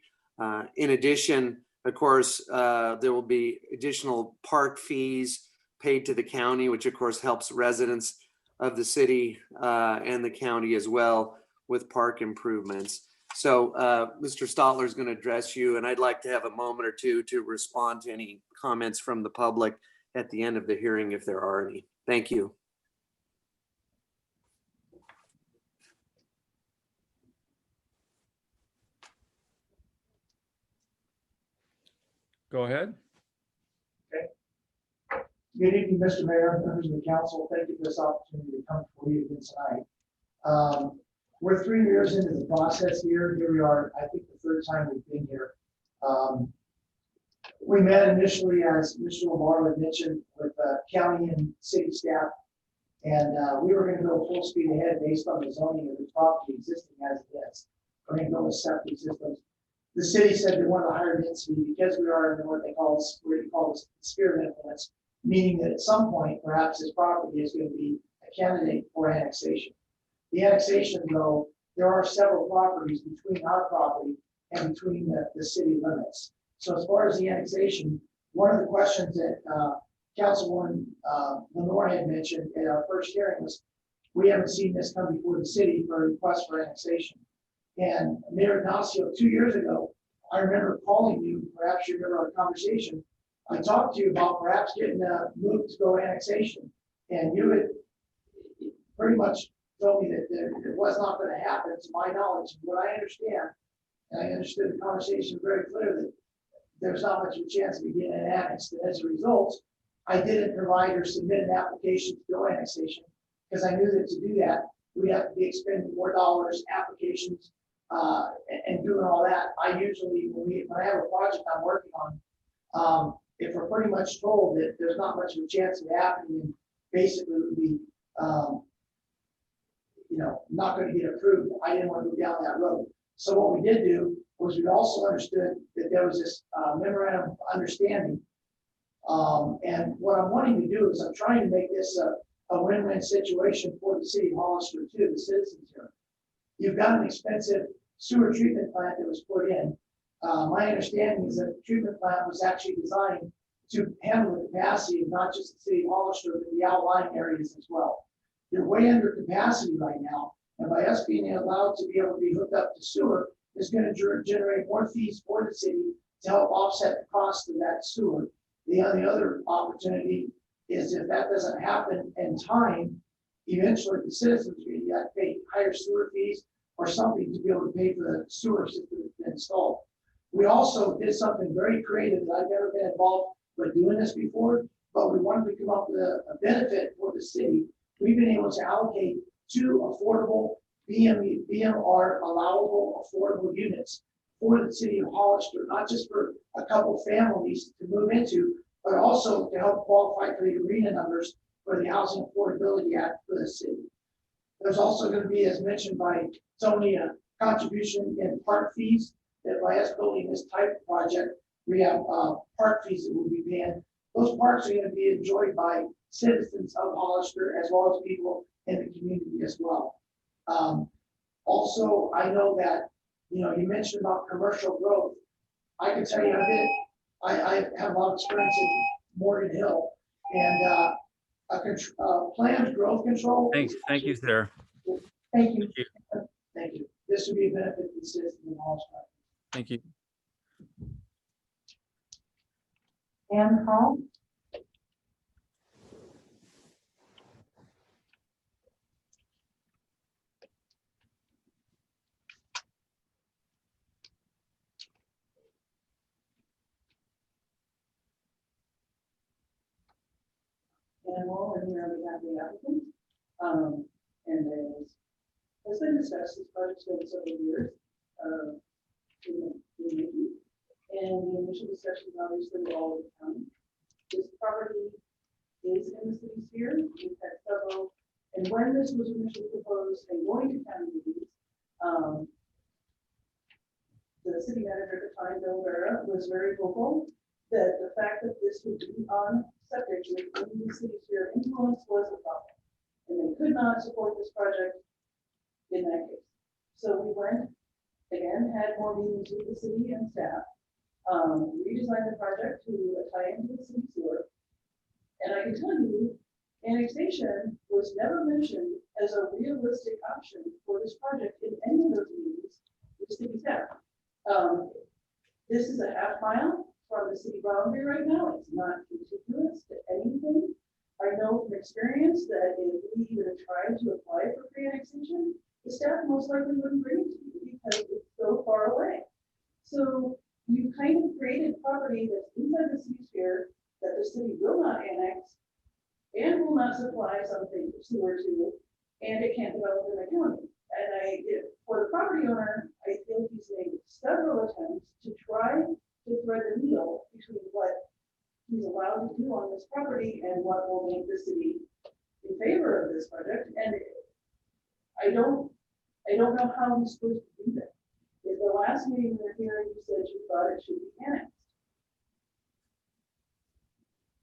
In addition, of course, there will be additional park fees paid to the county, which of course helps residents of the city and the county as well with park improvements. So Mr. Stotler is going to address you, and I'd like to have a moment or two to respond to any comments from the public at the end of the hearing, if there are any. Thank you. Go ahead. Good evening, Mr. Mayor, members of the council. Thank you for this opportunity to come before you again tonight. We're 3 years into the process here. Here we are, I think the third time we've been here. We met initially, as Mr. Lamar had mentioned, with county and city staff, and we were going to go full speed ahead based on the zoning of the property existing as it is. We're going to go with septic systems. The city said they want a higher density because we are in what they call the sphere of influence, meaning that at some point, perhaps this property is going to be a candidate for annexation. The annexation, though, there are several properties between our property and between the city limits. So as far as the annexation, one of the questions that Councilwoman Lenore had mentioned at our first hearing was, we haven't seen this come before the city for a request for annexation. And Mayor Ignacio, 2 years ago, I remember calling you, perhaps you remember our conversation. I talked to you about perhaps getting moved to go annexation. And you had pretty much told me that it was not going to happen, to my knowledge. And what I understand, and I understood the conversation very clearly, there's not much of a chance of getting it annexed. And as a result, I didn't provide or submit an application to go annexation, because I knew that to do that, we'd have to be expending more dollars, applications, and doing all that. I usually, when I have a project I'm working on, if we're pretty much told that there's not much of a chance of it happening, and basically it would be, not going to get approved, I didn't want to go down that road. So what we did do was we also understood that there was this memorandum of understanding. And what I'm wanting to do is I'm trying to make this a win-win situation for the city of Hollister too, the citizens here. You've got an expensive sewer treatment plant that was put in. My understanding is that the treatment plant was actually designed to handle the capacity of not just the city of Hollister, but the outlying areas as well. You're way under capacity right now. And by us being allowed to be able to be hooked up to sewer is going to generate more fees for the city to help offset the cost of that sewer. The only other opportunity is if that doesn't happen in time, eventually the citizens are going to have to pay higher sewer fees or something to be able to pay for the sewer system that's been installed. We also did something very creative that I've never been involved with doing this before, but we wanted to come up with a benefit for the city. We've been able to allocate 2 affordable BMR allowable affordable units for the city of Hollister, not just for a couple families to move into, but also to help qualify for the arena numbers for the Housing Affordability Act for the city. There's also going to be, as mentioned by Tony, a contribution in park fees that by us building this type of project, we have park fees that we'll be paying. Those parks are going to be enjoyed by citizens of Hollister as well as people in the community as well. Also, I know that, you mentioned about commercial growth. I can tell you I have a lot of experience in Morgan Hill and planned growth control. Thanks. Thank you, sir. Thank you. Thank you. This would be a benefit to the citizens of Hollister. Thank you. Ann Hall. And here we have the applicant. And as been discussed, this project's been several years. And the initial discussions obviously were all the time. This property is in the city sphere. We've had several, and when this was initially proposed and going to county meetings, the city manager at the time, Bill Vera, was very vocal that the fact that this would be on subject within the city sphere influence was a problem. And they could not support this project in that case. So we went, again, had more meetings with the city and staff, redesigned the project to tie into the city sewer. And I can tell you, annexation was never mentioned as a realistic option for this project in any of those meetings with city staff. This is a half mile from the city boundary right now. It's not contiguous to anything. I know from experience that if we even tried to apply for pre-annexation, the staff most likely wouldn't bring it to you because it's so far away. So you kind of created property that's inside the city sphere that the city will not annex and will not supply something sewer to, and it can't develop in the county. And for the property owner, I think he's made several attempts to try to thread the needle between what he's allowed to do on this property and what will make the city in favor of this project. And I don't know how he's supposed to do that. At the last meeting we were here, you said you thought it should be annexed.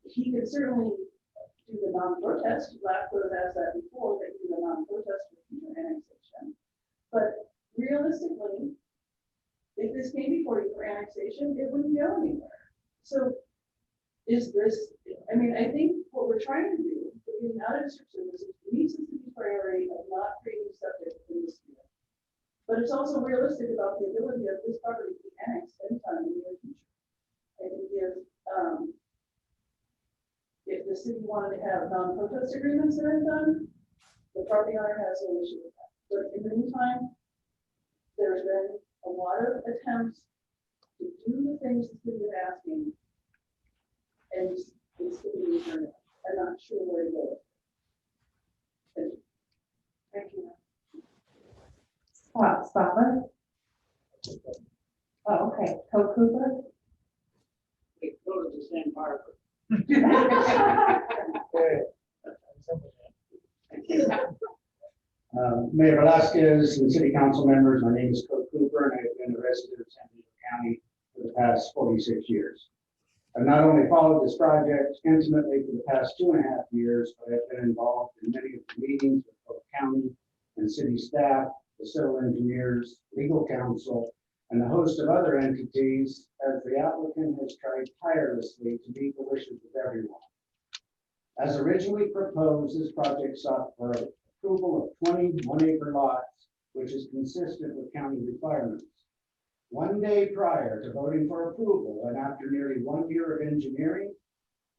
He could certainly do the non-protest. LAFCO has asked that before, that do the non-protest for future annexation. But realistically, if this came before you for annexation, it wouldn't go anywhere. So is this, I think what we're trying to do, getting out of district services, meets the city's priority of not creating subject in this year. But it's also realistic about the ability of this property to be annexed anytime in the near future. I think if the city wanted to have non-protest agreements that are done, the property owner has no issue with that. But in the meantime, there's been a lot of attempts to do the things the city is asking, and it's city is I'm not sure where to go. Thank you. Scott Stopper. Oh, okay. Code Cooper. Go to the same part. Mayor Velasquez and city council members, my name is Code Cooper, and I've been a resident of San Diego County for the past 46 years. I've not only followed this project intimately for the past 2.5 years, but I've been involved in many of the meetings with both county and city staff, the civil engineers, legal counsel, and a host of other entities as the applicant has tried tirelessly to meet the wishes of everyone. As originally proposed, this project sought for approval of 20 one-acre lots, which is consistent with county requirements. One day prior to voting for approval, and after nearly 1 year of engineering,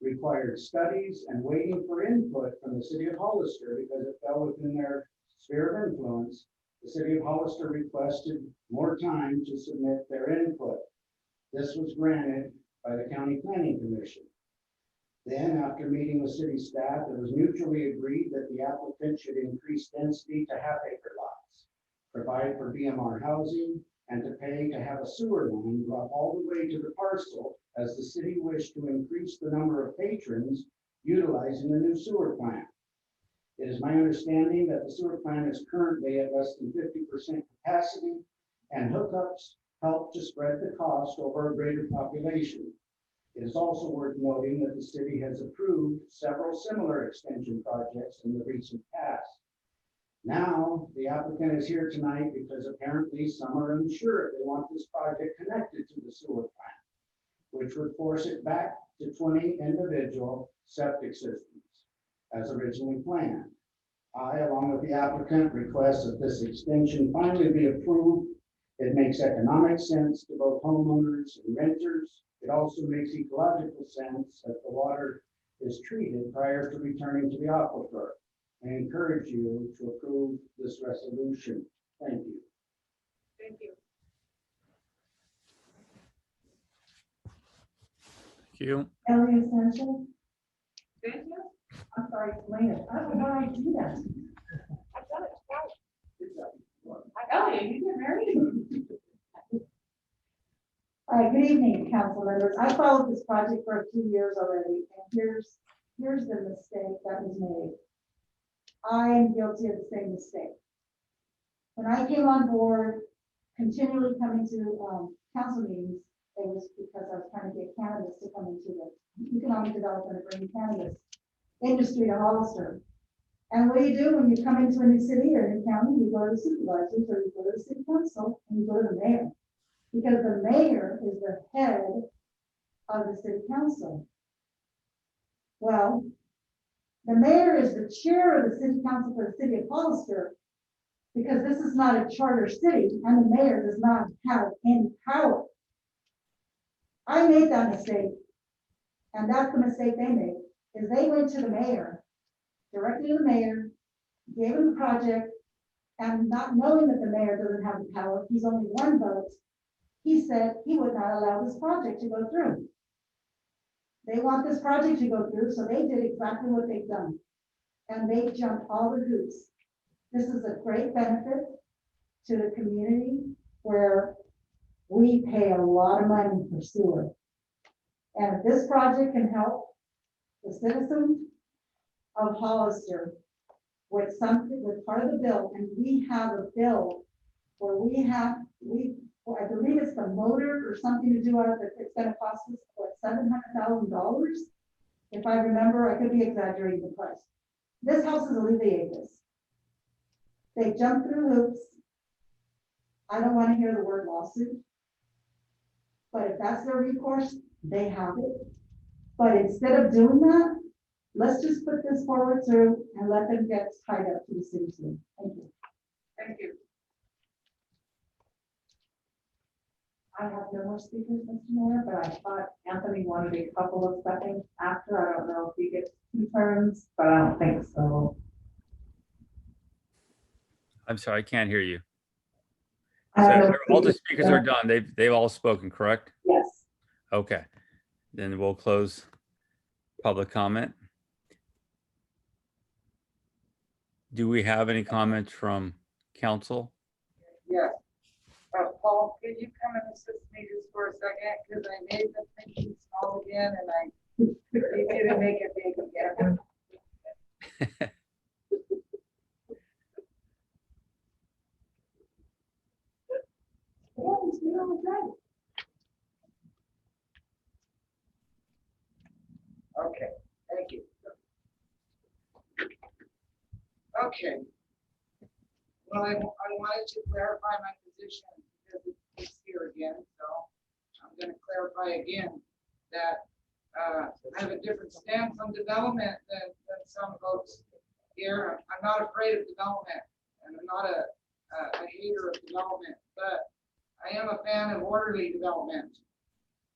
required studies and waiting for input from the city of Hollister because it fell within their sphere of influence, the city of Hollister requested more time to submit their input. This was granted by the County Planning Commission. Then, after meeting with city staff, it was mutually agreed that the applicant should increase density to half-acre lots, provide for BMR housing, and to pay to have a sewer line brought all the way to the parcel as the city wished to increase the number of patrons utilizing the new sewer plant. It is my understanding that the sewer plant is currently at less than 50% capacity, and hookups help to spread the cost over a greater population. It is also worth noting that the city has approved several similar extension projects in the recent past. Now, the applicant is here tonight because apparently some are unsure if they want this project connected to the sewer plant, which would force it back to 20 individual septic systems as originally planned. I, along with the applicant, request that this extension finally be approved. It makes economic sense to both homeowners and renters. It also makes ecological sense that the water is treated prior to returning to the aquifer. I encourage you to approve this resolution. Thank you. Thank you. Thank you. Elliot Sanchez. Thank you. I'm sorry, Elena. I don't know why I do that. I've done it twice. Elliot, you get married? Good evening, council members. I followed this project for a few years already, and here's the mistake that was made. I am guilty of the same mistake. When I came on board, continually coming to council meetings, it was because I was trying to get cannabis to come into the economic development of bringing cannabis industry to Hollister. And what do you do when you come into a new city or a new county? You go to the supervisors or you go to the city council and you go to the mayor. Because the mayor is the head of the city council. Well, the mayor is the chair of the city council for the city of Hollister, because this is not a charter city and the mayor does not have any power. I made that mistake, and that's the mistake they made, is they went to the mayor, directly to the mayor, gave him the project, and not knowing that the mayor doesn't have the power, he's only one vote, he said he would not allow this project to go through. They want this project to go through, so they did exactly what they've done. And they jumped all the hoops. This is a great benefit to the community where we pay a lot of money for sewer. And if this project can help the citizens of Hollister with something, with part of the bill, and we have a bill where I believe it's the motor or something to do with it. It's going to cost us what, $700,000. If I remember, I could be exaggerating the price. This helps us alleviate this. They jumped through hoops. I don't want to hear the word lawsuit, but if that's their recourse, they have it. But instead of doing that, let's just put this forward through and let them get tied up to the city soon. Thank you. Thank you. I have no more speakers, Mr. Mayor, but I thought Anthony wanted a couple of seconds after. I don't know if he gets 2 turns, but I don't think so. I'm sorry, I can't hear you. I have So no all the speakers. speakers are done. They've all spoken, correct? Yes. Okay. Then we'll close public comment. Do we have any comments from council? Yes. Paul, could you come and assist me just for a second? Because I made the thinking small again and I need you to make it big again. speed on the drive. Okay, thank you. Okay. Well, I wanted to clarify my position because it's here again, so I'm gonna clarify again that I have a different stance on development than some folks here. I'm not afraid of development, and I'm not a hater of development, but I am a fan of orderly development.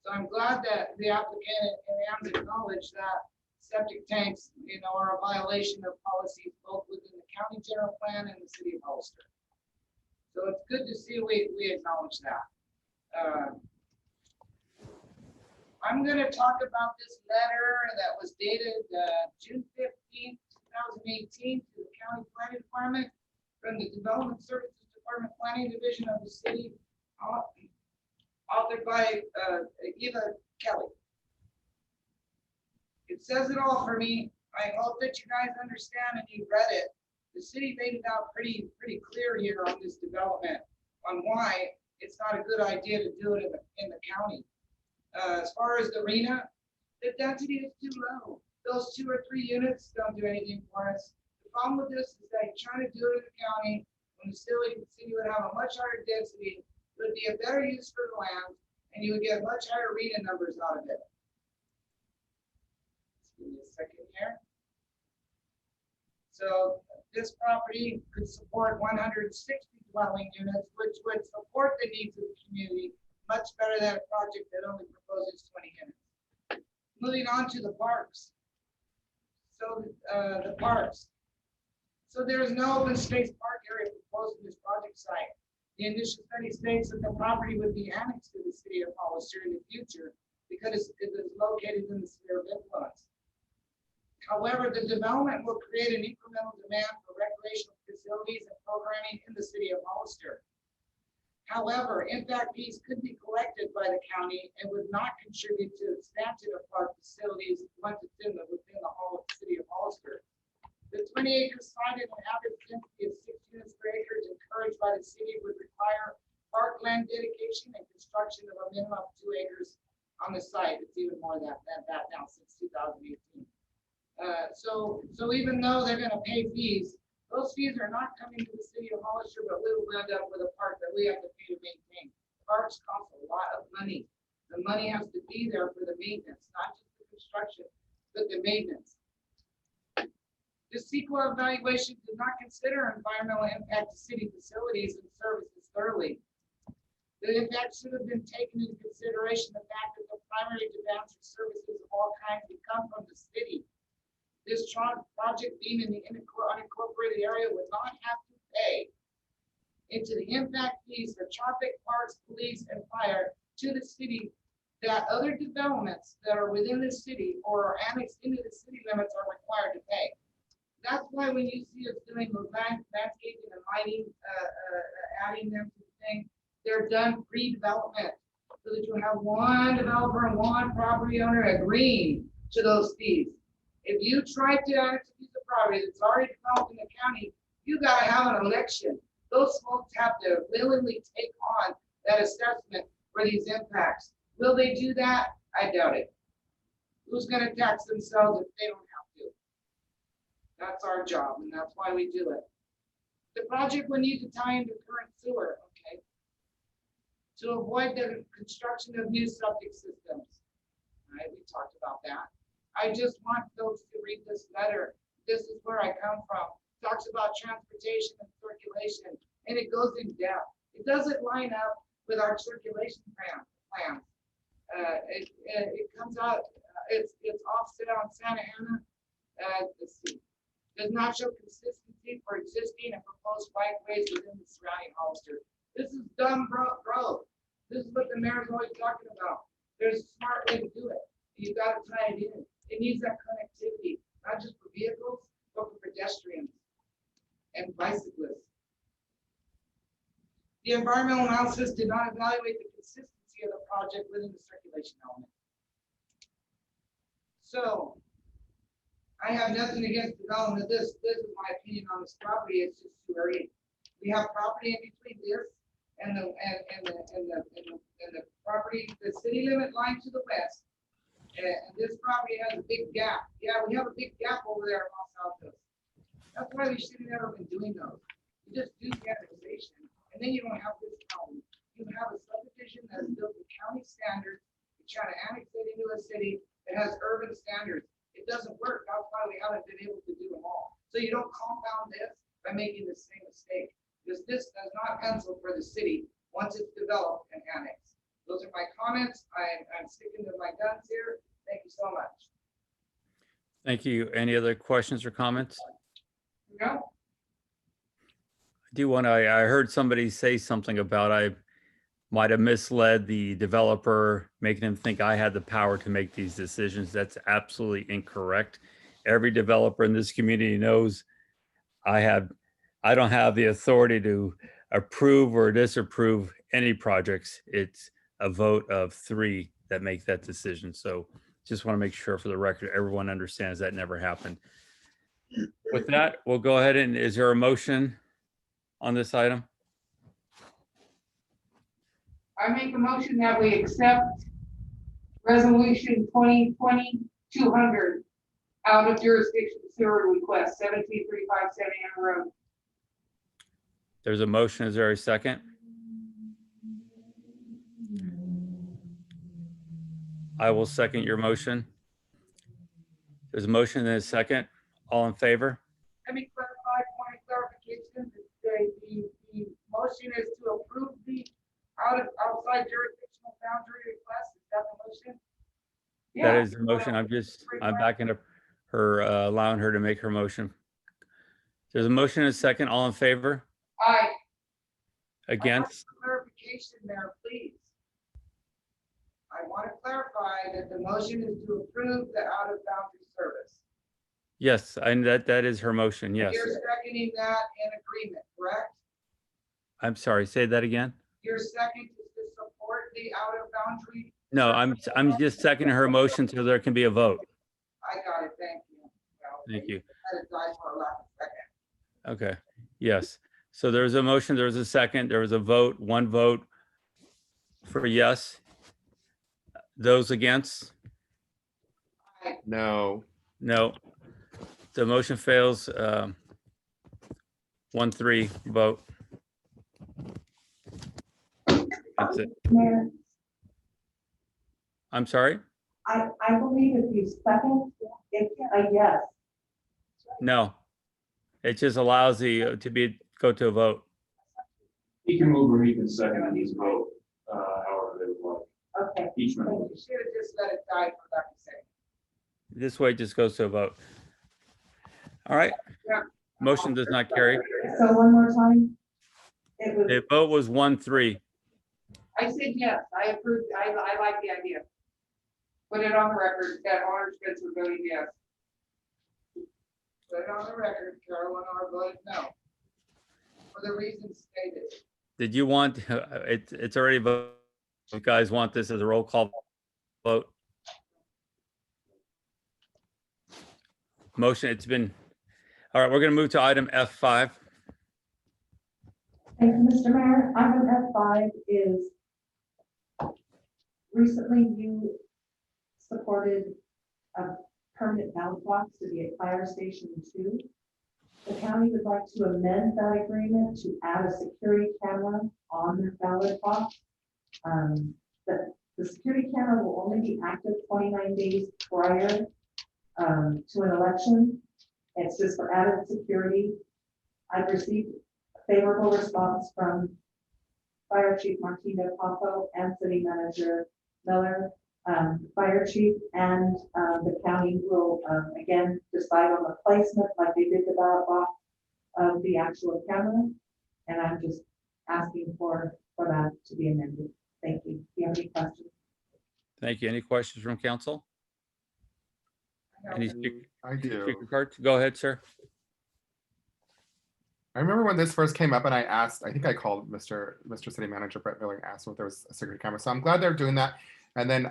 So I'm glad that the applicant and acknowledged that septic tanks, are a violation of policies both within the county general plan and the city of Hollister. So it's good to see we acknowledge that. I'm going to talk about this letter that was dated June 15th, 2018 to the County Planning Department from the Development Services Department Planning Division of the city, authored by Eva Kelly. It says it all for me. I hope that you guys understand and you read it. The city made it out pretty clear here on this development on why it's not a good idea to do it in the county. As far as the arena, the density is too low. Those 2 or 3 units don't do anything for us. The problem with this is that you're trying to do it in the county when the city would have a much higher density, it would be a better use for the land, and you would get much higher arena numbers out of it. Give me a second here. So this property could support 160 dwelling units, which would support the needs of the community much better than a project that only proposes 20 units. Moving on to the parks. So the parks. So there is no open space park area proposed in this project site. The initial study states that the property would be annexed to the city of Hollister in the future because it is located in the sphere of influence. However, the development will create an incremental demand for recreational facilities and programming in the city of Hollister. However, impact fees could be collected by the county and would not contribute to expansion of park facilities once it's within the whole city of Hollister. The 20 acre site and an average density of 6 units per acre is encouraged by the city would require parkland dedication and construction of a minimum of 2 acres on the site. It's even more than that now since 2018. So even though they're going to pay fees, those fees are not coming to the city of Hollister, but we will end up with a park that we have to pay to maintain. Parks cost a lot of money. The money has to be there for the maintenance, not just the construction, but the maintenance. The CEQA evaluation did not consider environmental impact to city facilities and services thoroughly. The impact should have been taken into consideration the fact that the primary demands for services of all kinds would come from the city. This project being in the unincorporated area would not have to pay into the impact fees for traffic, parks, police, and fire to the city that other developments that are within the city or are annexed into the city limits are required to pay. That's why when you see us doing the landscaping and lighting, adding them to the thing, they're done pre-development so that you have one developer and one property owner agreeing to those fees. If you try to annex a piece of property that's already developed in the county, you gotta have an election. Those folks have to willingly take on that assessment for these impacts. Will they do that? I doubt it. Who's gonna tax themselves if they don't have to? That's our job, and that's why we do it. The project will need to tie into current sewer, okay? To avoid the construction of new septic systems. All right, we talked about that. I just want folks to read this letter. This is where I come from. It talks about transportation and circulation, and it goes in depth. It doesn't line up with our circulation plans. It comes out, it's offset on Santa Ana. Let's see. Does not show consistency for existing and proposed bikeways within the surrounding Hollister. This is dumb growth. This is what the mayor's always talking about. There's a smart way to do it. You got to tie it in. It needs that connectivity, not just for vehicles, but for pedestrians and bicyclists. The environmental analysis did not evaluate the consistency of the project within the circulation element. So I have nothing against development. This is my opinion on this property. It's just too early. We have property in between this and the property, the city limit line to the west. And this property has a big gap. Yeah, we have a big gap over there in Los Altos. That's why we should have never been doing those. You just do the annexation, and then you don't have this problem. You have a subdivision that's built to county standards. You're trying to annex it into a city that has urban standards. It doesn't work. That's why we haven't been able to do them all. So you don't compound this by making the same mistake. Because this does not pencil for the city once it's developed and annexed. Those are my comments. I'm sticking to my guns here. Thank you so much. Thank you. Any other questions or comments? No? I do want to, I heard somebody say something about I might have misled the developer, making him think I had the power to make these decisions. That's absolutely incorrect. Every developer in this community knows I don't have the authority to approve or disapprove any projects. It's a vote of 3 that make that decision. So just want to make sure for the record, everyone understands that never happened. With that, we'll go ahead and is there a motion on this item? I make a motion that we accept resolution 2020-200 out of jurisdiction sewer request 17357 Ann Road. There's a motion. Is there a second? I will second your motion. There's a motion and a second. All in favor? Let me clarify, point of clarification. The motion is to approve the outside jurisdictional boundary request. Is that the motion? That is the motion. I'm backing up her, allowing her to make her motion. There's a motion and a second. All in favor? Aye. Against? Clarification there, please. I want to clarify that the motion is to approve the out of boundary service. Yes, and that is her motion. Yes. You're seconding that in agreement, correct? I'm sorry. Say that again. Your second is to support the out of boundary. No, I'm just seconding her motion so there can be a vote. I got it. Thank you. Well, Thank you. Let it die for a lack of second. Okay. Yes. So there's a motion, there was a second, there was a vote, 1 vote for yes. Those against? No. No. The motion fails. 1-3 vote. That's it. Mayor, I'm sorry? I believe if you second, it's a yes. No. It just allows the, go to a vote. He can move or he can second and he's vote, however they would like. Okay. Each member. You should have just let it die for lack of second. This way it just goes to a vote. All right. Yeah. Motion does not carry. So one more time. It was, The vote was 1-3. I said yes, I approved, I like the idea. Put it on the record that Honor Spencer voted yes. Put it on the record, Carolyn R. voted no. For the reasons stated. Did you want, it's already voted. You guys want this as a roll call vote? Motion, it's been, all right, we're going to move to item F5. thank you, Mr. Mayor. Item F5 is recently you supported a permanent ballot box to be at Fire Station 2. The county would like to amend that agreement to add a security camera on the ballot box. The security camera will only be active 29 days prior to an election. It's just for added security. I've received a favorable response from Fire Chief Martina Popo and City Manager Miller. The Fire Chief and the county will again decide on the placement like they did the ballot box of the actual camera. And I'm just asking for that to be amended. Thank you. Do you have any questions? Thank you. Any questions from council? Any I do. speaker cards? Go ahead, sir. I remember when this first came up and I asked, I think I called Mr. City Manager Brett Miller and asked him if there was a security camera. So I'm glad they're doing that. And then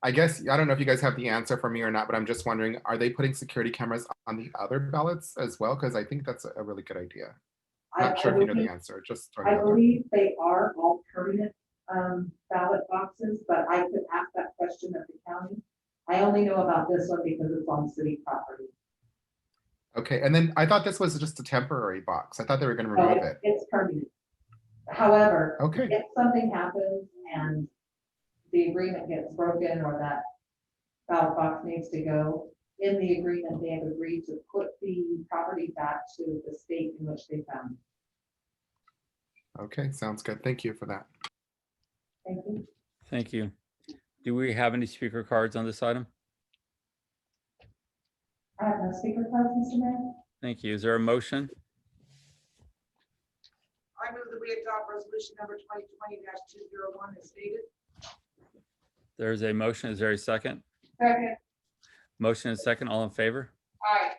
I guess, I don't know if you guys have the answer for me or not, but I'm just wondering, are they putting security cameras on the other ballots as well? Because I think that's a really good idea. Not sure if you know the answer, just throwing it I out there. believe they are all permanent ballot boxes, but I could ask that question of the county. I only know about this one because it's on city property. Okay, and then I thought this was just a temporary box. I thought they were gonna No, remove it. It's permanent. However, Okay. if something happens and the agreement gets broken or that ballot box needs to go, in the agreement, they have agreed to put the property back to the state in which they found it. Okay, sounds good. Thank you for that. Thank you. Thank you. Do we have any speaker cards on this item? I have no speaker cards, Mr. Mayor. Thank you. Is there a motion? I move that we adopt resolution number 2020-201 as stated. There's a motion. Is there a second? Second. Motion and second. All in favor? Aye.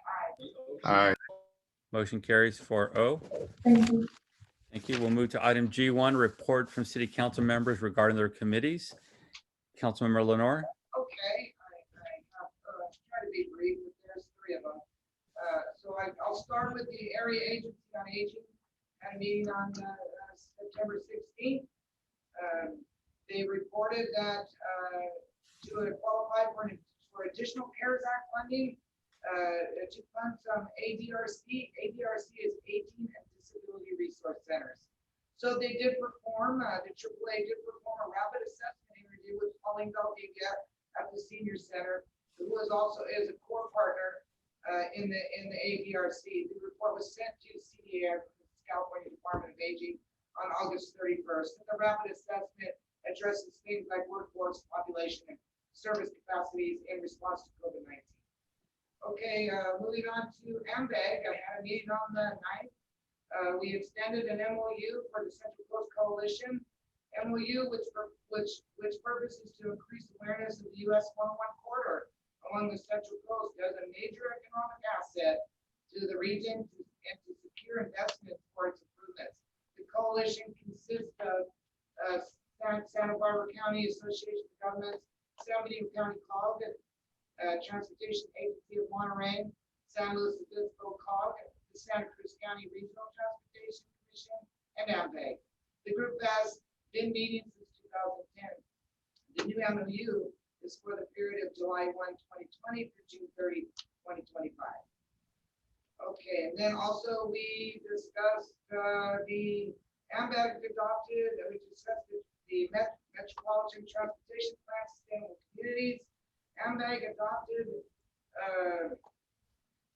Aye. Motion carries 4-0. Thank you. Thank you. We'll move to item G1, report from city council members regarding their committees. Councilmember Lenore. Okay, I try to be brief, but there's three of them. So I'll start with the Area Agency on Aging. Had a meeting on September 16th. They reported that to qualify for additional CARES Act funding to fund some ADRC. ADRC is Aging and Disability Resource Centers. So they did perform, the AAA did perform a rapid assessment interview with Pauline Valdivia at the Senior Center, who was also is a core partner in the ADRC. The report was sent to CDA, the California Department of Aging, on August 31st. And the rapid assessment addresses things like workforce, population, and service capacities in response to COVID-19. Okay, moving on to AMBAG. I had a meeting on the 9th. We extended an MOU for the Central Coast Coalition. MOU, which purpose is to increase awareness of the US 101 corridor along the Central Coast as a major economic asset to the region and to secure investment for its improvements. The coalition consists of Santa Barbara County Association of Governments, San Benito County COG, Transportation Agency of Monterey, San Luis Obispo COG, the Santa Cruz County Regional Transportation Commission, and AMBAG. The group has been meeting since 2010. The new MOU is for the period of July 1, 2020 through June 30, 2025. Okay, and then also we discussed the AMBAG adopted, we discussed the Metropolitan Transportation Plan Sustainable Communities. AMBAG adopted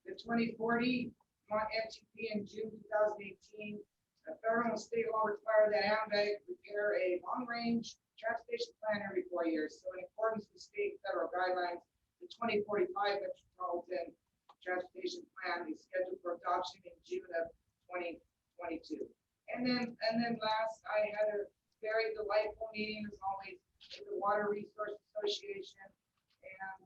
the 2040 MTP in June 2018. The federal and state law require that AMBAG prepare a long-range transportation plan every 4 years. So in accordance with state and federal guidelines, the 2045 Metropolitan Transportation Plan is scheduled for adoption in June of 2022. And then last, I had a very delightful meeting as always with the Water Resource Association. And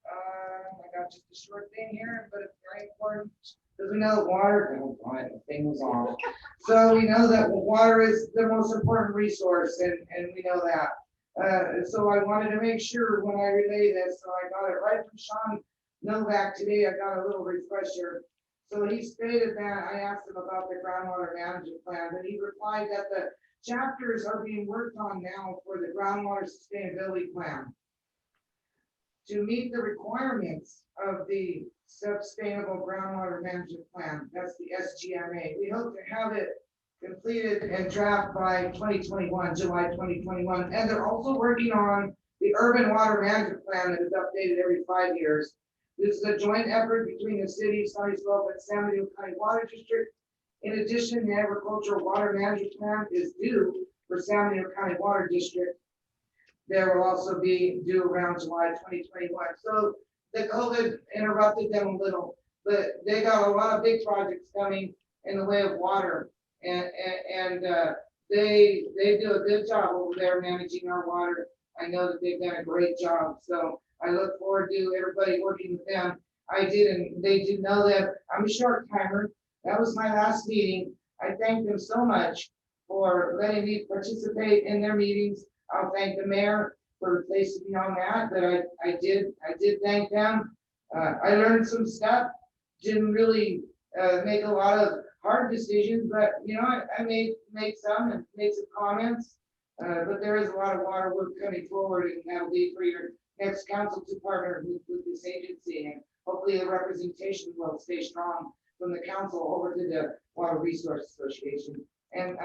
I got just a short thing here, but it's very important. Because we know water, the thing was on. So we know that water is the most important resource, and we know that. So I wanted to make sure when I relay this, so I got it right from Sean Novak today. I got a little refresher. So he stated that I asked him about the groundwater management plan, but he replied that the chapters are being worked on now for the groundwater sustainability plan to meet the requirements of the Sustainable Groundwater Management Plan. That's the SGMA. We hope to have it completed and draft by 2021, July 2021. And they're also working on the Urban Water Management Plan that is updated every 5 years. This is a joint effort between the city, Sunny Slope, and San Benito County Water District. In addition, the Agricultural Water Management Plan is due for San Benito County Water District. There will also be due around July 2021. So the COVID interrupted them a little, but they got a lot of big projects coming in the way of water, and they do a good job over there managing our water. I know that they've done a great job, so I look forward to everybody working with them. I did, and they do know that I'm a short timer. That was my last meeting. I thank them so much for letting me participate in their meetings. I'll thank the mayor for placing me on that, but I did thank them. I learned some stuff, didn't really make a lot of hard decisions, but you know, I made some and made some comments. But there is a lot of water work coming forward, and that'll be for your next council to partner with this agency, and hopefully the representation will stay strong from the council over to the Water Resource Association. And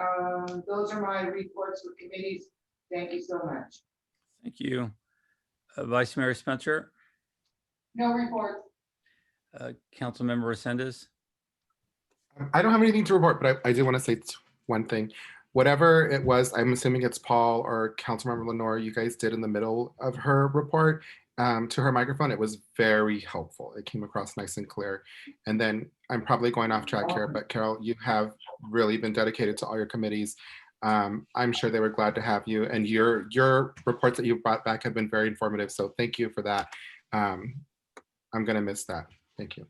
those are my reports for committees. Thank you so much. Thank you. Vice Mayor Spencer, No report. Councilmember Resendez. I don't have anything to report, but I do want to say one thing. Whatever it was, I'm assuming it's Paul or Councilmember Lenore, you guys did in the middle of her report to her microphone. It was very helpful. It came across nice and clear. And then I'm probably going off track here, but Carol, you have really been dedicated to all your committees. I'm sure they were glad to have you, and your reports that you brought back have been very informative. So thank you for that. I'm going to miss that. Thank you.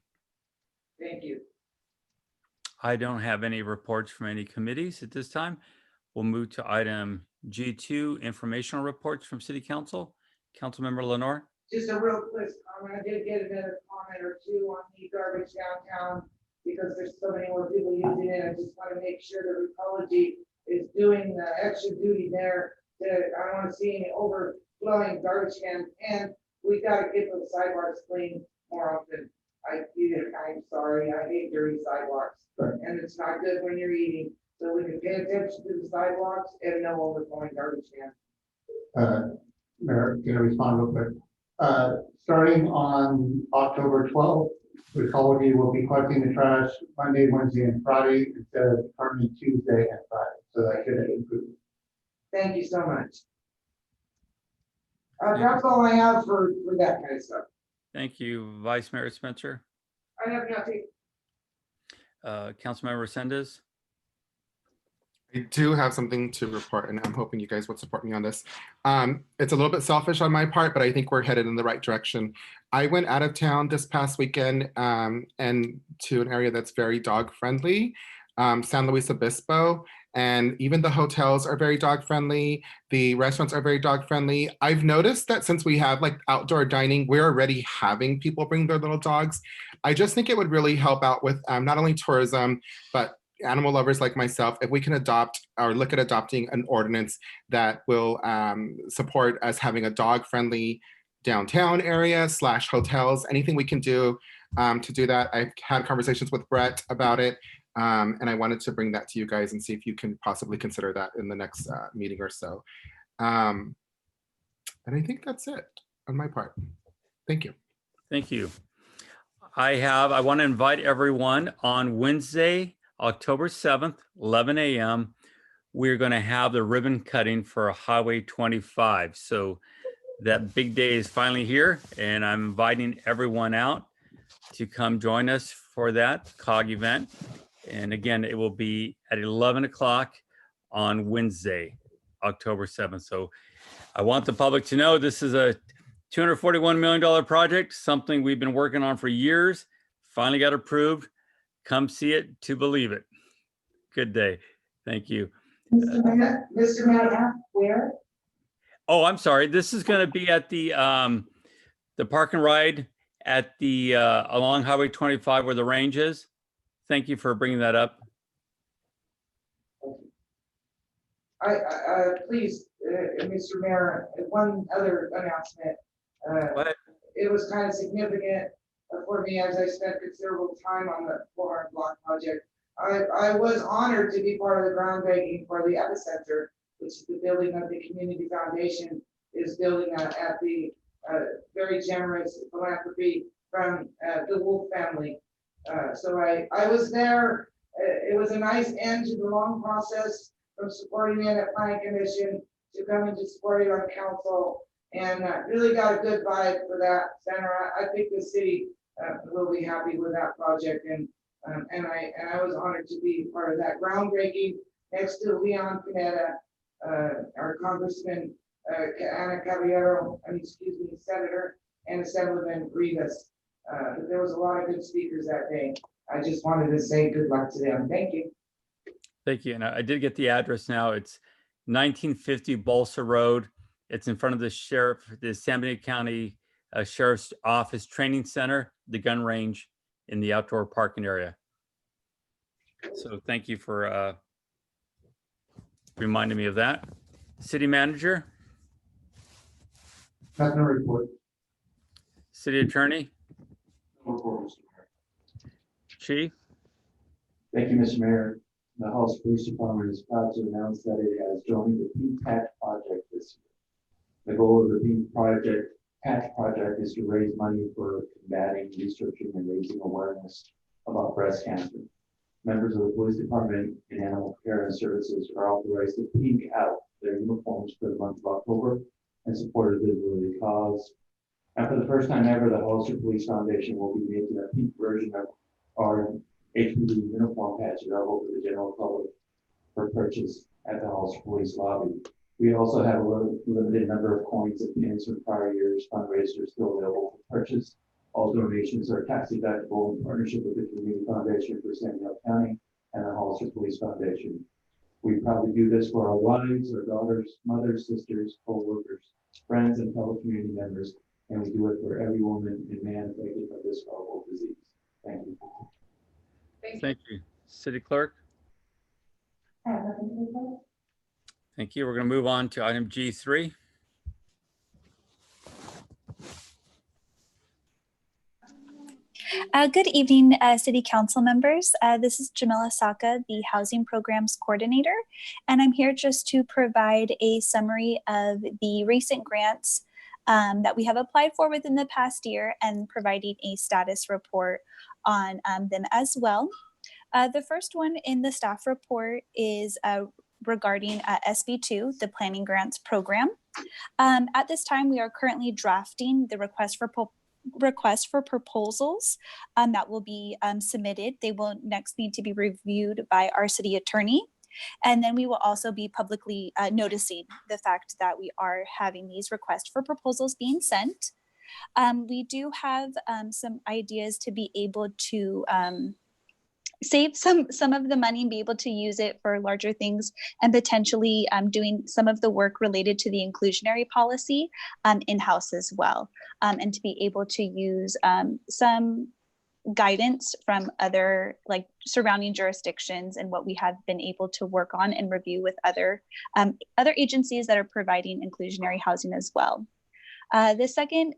Thank you. I don't have any reports from any committees at this time. We'll move to item G2, informational reports from City Council. Councilmember Lenore. Just a real quick comment. I did get another comment or two on the garbage downtown because there's so many more people using it. I just want to make sure that Recology is doing the extra duty there. I don't want to see any overflowing garbage cans, and we got to get those sidewalks clean more often. I'm sorry, I hate dirty sidewalks, and it's not good when you're eating. So we can pay attention to the sidewalks and no overflowing garbage cans. Mayor, can I respond real quick? Starting on October 12th, Recology will be collecting the trash Monday, Wednesday, and Friday instead of currently Tuesday and Friday. So that should improve. Thank you so much. That's all I have for that kind of stuff. Thank you, Vice Mayor Spencer. I have nothing. Councilmember Resendez. I do have something to report, and I'm hoping you guys would support me on this. It's a little bit selfish on my part, but I think we're headed in the right direction. I went out of town this past weekend and to an area that's very dog friendly, San Luis Obispo, and even the hotels are very dog friendly. The restaurants are very dog friendly. I've noticed that since we have like outdoor dining, we're already having people bring their little dogs. I just think it would really help out with not only tourism, but animal lovers like myself, if we can adopt or look at adopting an ordinance that will support us having a dog-friendly downtown area / hotels, anything we can do to do that. I've had conversations with Brett about it, and I wanted to bring that to you guys and see if you can possibly consider that in the next meeting or so. And I think that's it on my part. Thank you. Thank you. I want to invite everyone on Wednesday, October 7th, 11 a.m. We're going to have the ribbon cutting for Highway 25. So that big day is finally here, and I'm inviting everyone out to come join us for that COG event. And again, it will be at 11 o'clock on Wednesday, October 7th. So I want the public to know this is a $241 million project, something we've been working on for years, finally got approved. Come see it to believe it. Good day. Thank you. Mr. Mayor, where? Oh, I'm sorry. This is going to be at the park and ride at the along Highway 25 where the range is. Thank you for bringing that up. Please, Mr. Mayor, one other announcement. It was kind of significant for me as I spent considerable time on the 400 block project. I was honored to be part of the groundbreaking for the Epicenter, which is the building that the Community Foundation is building at the very generous philanthropy from the Wolf family. So I was there. It was a nice end to the long process from supporting it at Planning Commission to coming to support it on council, and really got a good vibe for that center. I think the city will be happy with that project, and I was honored to be part of that groundbreaking next to Leon Panetta, our Congressman Ana Caballero, Senator, and Assemblyman Rivas. There was a lot of good speakers that day. I just wanted to say good luck to them. Thank you. Thank you. And I did get the address now. It's 1950 Balsa Road. It's in front of the San Benito County Sheriff's Office Training Center, the gun range in the outdoor parking area. So thank you for reminding me of that. City manager, Nothing to report. city attorney, No report, Mr. Mayor. chief, Thank you, Mr. Mayor. The Hollis Police Department is proud to announce that it has joined the Pink Patch Project this year. The goal of the Pink Patch Project is to raise money for combating, researching, and raising awareness about breast cancer. Members of the police department and animal care and services are authorized to pink out their uniforms for the month of October in support of the worthy cause. And for the first time ever, the Hollister Police Foundation will be making a pink version of our HPD uniform patch available to the general public for purchase at the Hollister Police lobby. We also have a limited number of coins and pins from prior years fundraisers still available for purchase. All donations are tax deductible in partnership with the Community Foundation for San Diego County and the Hollister Police Foundation. We proudly do this for our wives, our daughters, mothers, sisters, co-workers, friends, and fellow community members, and we do it for every woman and man affected by this horrible disease. Thank you. thank you. City clerk, I have nothing to report. thank you. We're going to move on to item G3. Good evening, City Council members. This is Jamila Saka, the Housing Programs Coordinator, and I'm here just to provide a summary of the recent grants that we have applied for within the past year and providing a status report on them as well. The first one in the staff report is regarding SB2, the Planning Grants Program. At this time, we are currently drafting the request for proposals that will be submitted. They will next need to be reviewed by our city attorney. And then we will also be publicly noticing the fact that we are having these requests for proposals being sent. We do have some ideas to be able to save some of the money and be able to use it for larger things, and potentially doing some of the work related to the inclusionary policy in-house as well, and to be able to use some guidance from other like surrounding jurisdictions and what we have been able to work on and review with other agencies that are providing inclusionary housing as well. The second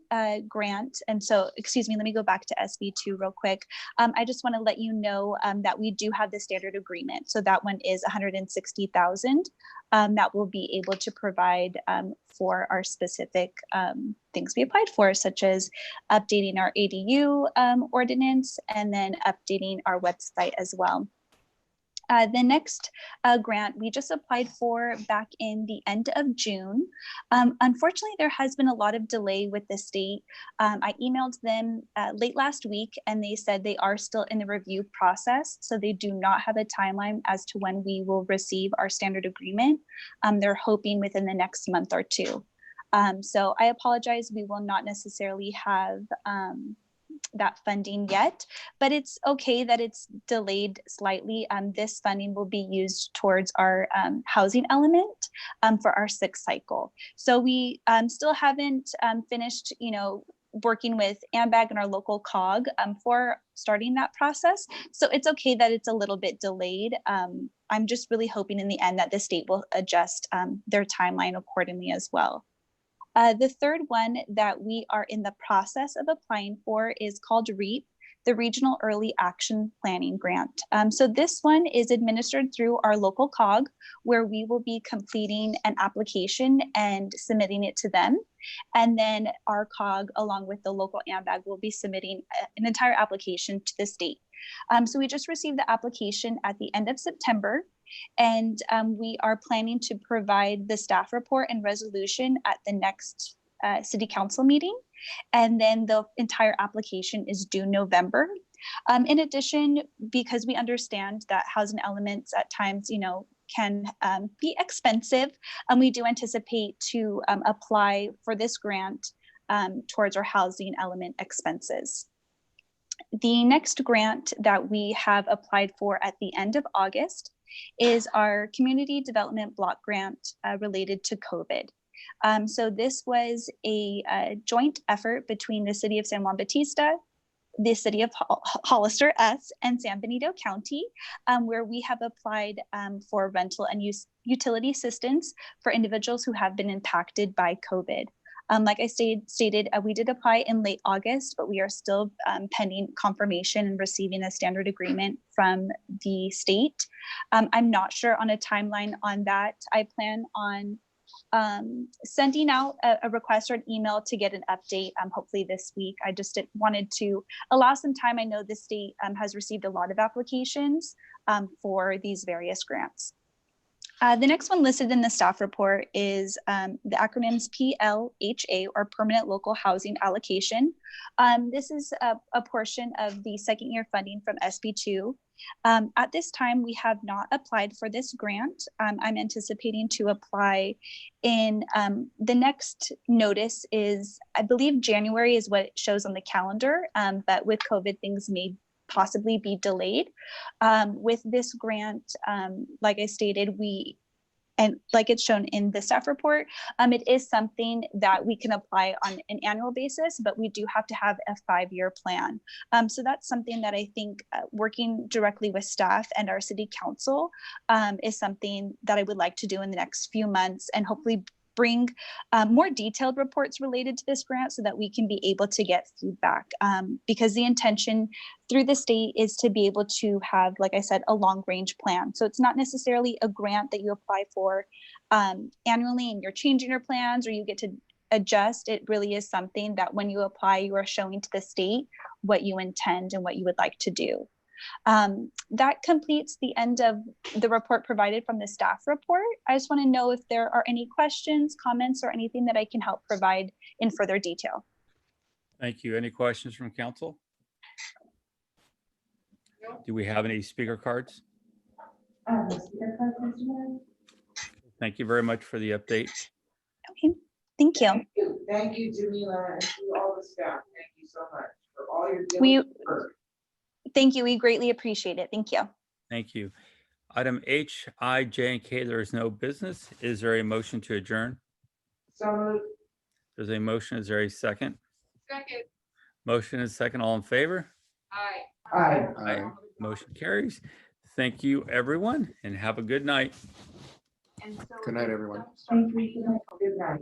grant, and so, excuse me, let me go back to SB2 real quick. I just want to let you know that we do have the standard agreement. So that one is $160,000 that we'll be able to provide for our specific things we applied for, such as updating our ADU ordinance and then updating our website as well. The next grant we just applied for back in the end of June. Unfortunately, there has been a lot of delay with the state. I emailed them late last week and they said they are still in the review process. So they do not have a timeline as to when we will receive our standard agreement. They're hoping within the next month or two. So I apologize, we will not necessarily have that funding yet, but it's okay that it's delayed slightly. This funding will be used towards our housing element for our sixth cycle. So we still haven't finished, working with AMBAG and our local COG for starting that process. So it's okay that it's a little bit delayed. I'm just really hoping in the end that the state will adjust their timeline accordingly as well. The third one that we are in the process of applying for is called REAP, the Regional Early Action Planning Grant. So this one is administered through our local COG, where we will be completing an application and submitting it to them. And then our COG, along with the local AMBAG, will be submitting an entire application to the state. So we just received the application at the end of September. And we are planning to provide the staff report and resolution at the next city council meeting. And then the entire application is due November. In addition, because we understand that housing elements at times, can be expensive, we do anticipate to apply for this grant towards our housing element expenses. The next grant that we have applied for at the end of August is our community development block grant related to COVID. So this was a joint effort between the city of San Juan Bautista, the city of Hollister, us, and San Benito County, where we have applied for rental and utility assistance for individuals who have been impacted by COVID. Like I stated, we did apply in late August, but we are still pending confirmation and receiving a standard agreement from the state. I'm not sure on a timeline on that. I plan on sending out a request or an email to get an update, hopefully this week. I just wanted to allow some time. I know the state has received a lot of applications for these various grants. The next one listed in the staff report is the acronyms PLHA, or Permanent Local Housing Allocation. This is a portion of the second year funding from SB2. At this time, we have not applied for this grant. I'm anticipating to apply in the next notice is, I believe January is what it shows on the calendar, but with COVID, things may possibly be delayed. With this grant, like I stated, and like it's shown in the staff report, it is something that we can apply on an annual basis, but we do have to have a 5-year plan. So that's something that I think working directly with staff and our city council is something that I would like to do in the next few months, and hopefully bring more detailed reports related to this grant so that we can be able to get feedback, because the intention through the state is to be able to have, like I said, a long range plan. So it's not necessarily a grant that you apply for annually and you're changing your plans or you get to adjust. It really is something that when you apply, you are showing to the state what you intend and what you would like to do. That completes the end of the report provided from the staff report. I just want to know if there are any questions, comments, or anything that I can help provide in further detail. Thank you. Any questions from council? Do we have any speaker cards? Thank you very much for the update. Okay, thank you. Thank you, Jamila, and to all the staff. Thank you so much for all your We- work. Thank you. We greatly appreciate it. Thank you. Thank you. Item H, I, J, and K, there is no business. Is there a motion to adjourn? So moved. There's a motion. Is there a second? Second. Motion is second. All in favor? Aye. Aye. Aye. Motion carries. Thank you, everyone, and have a good night. Good night, everyone. Good night.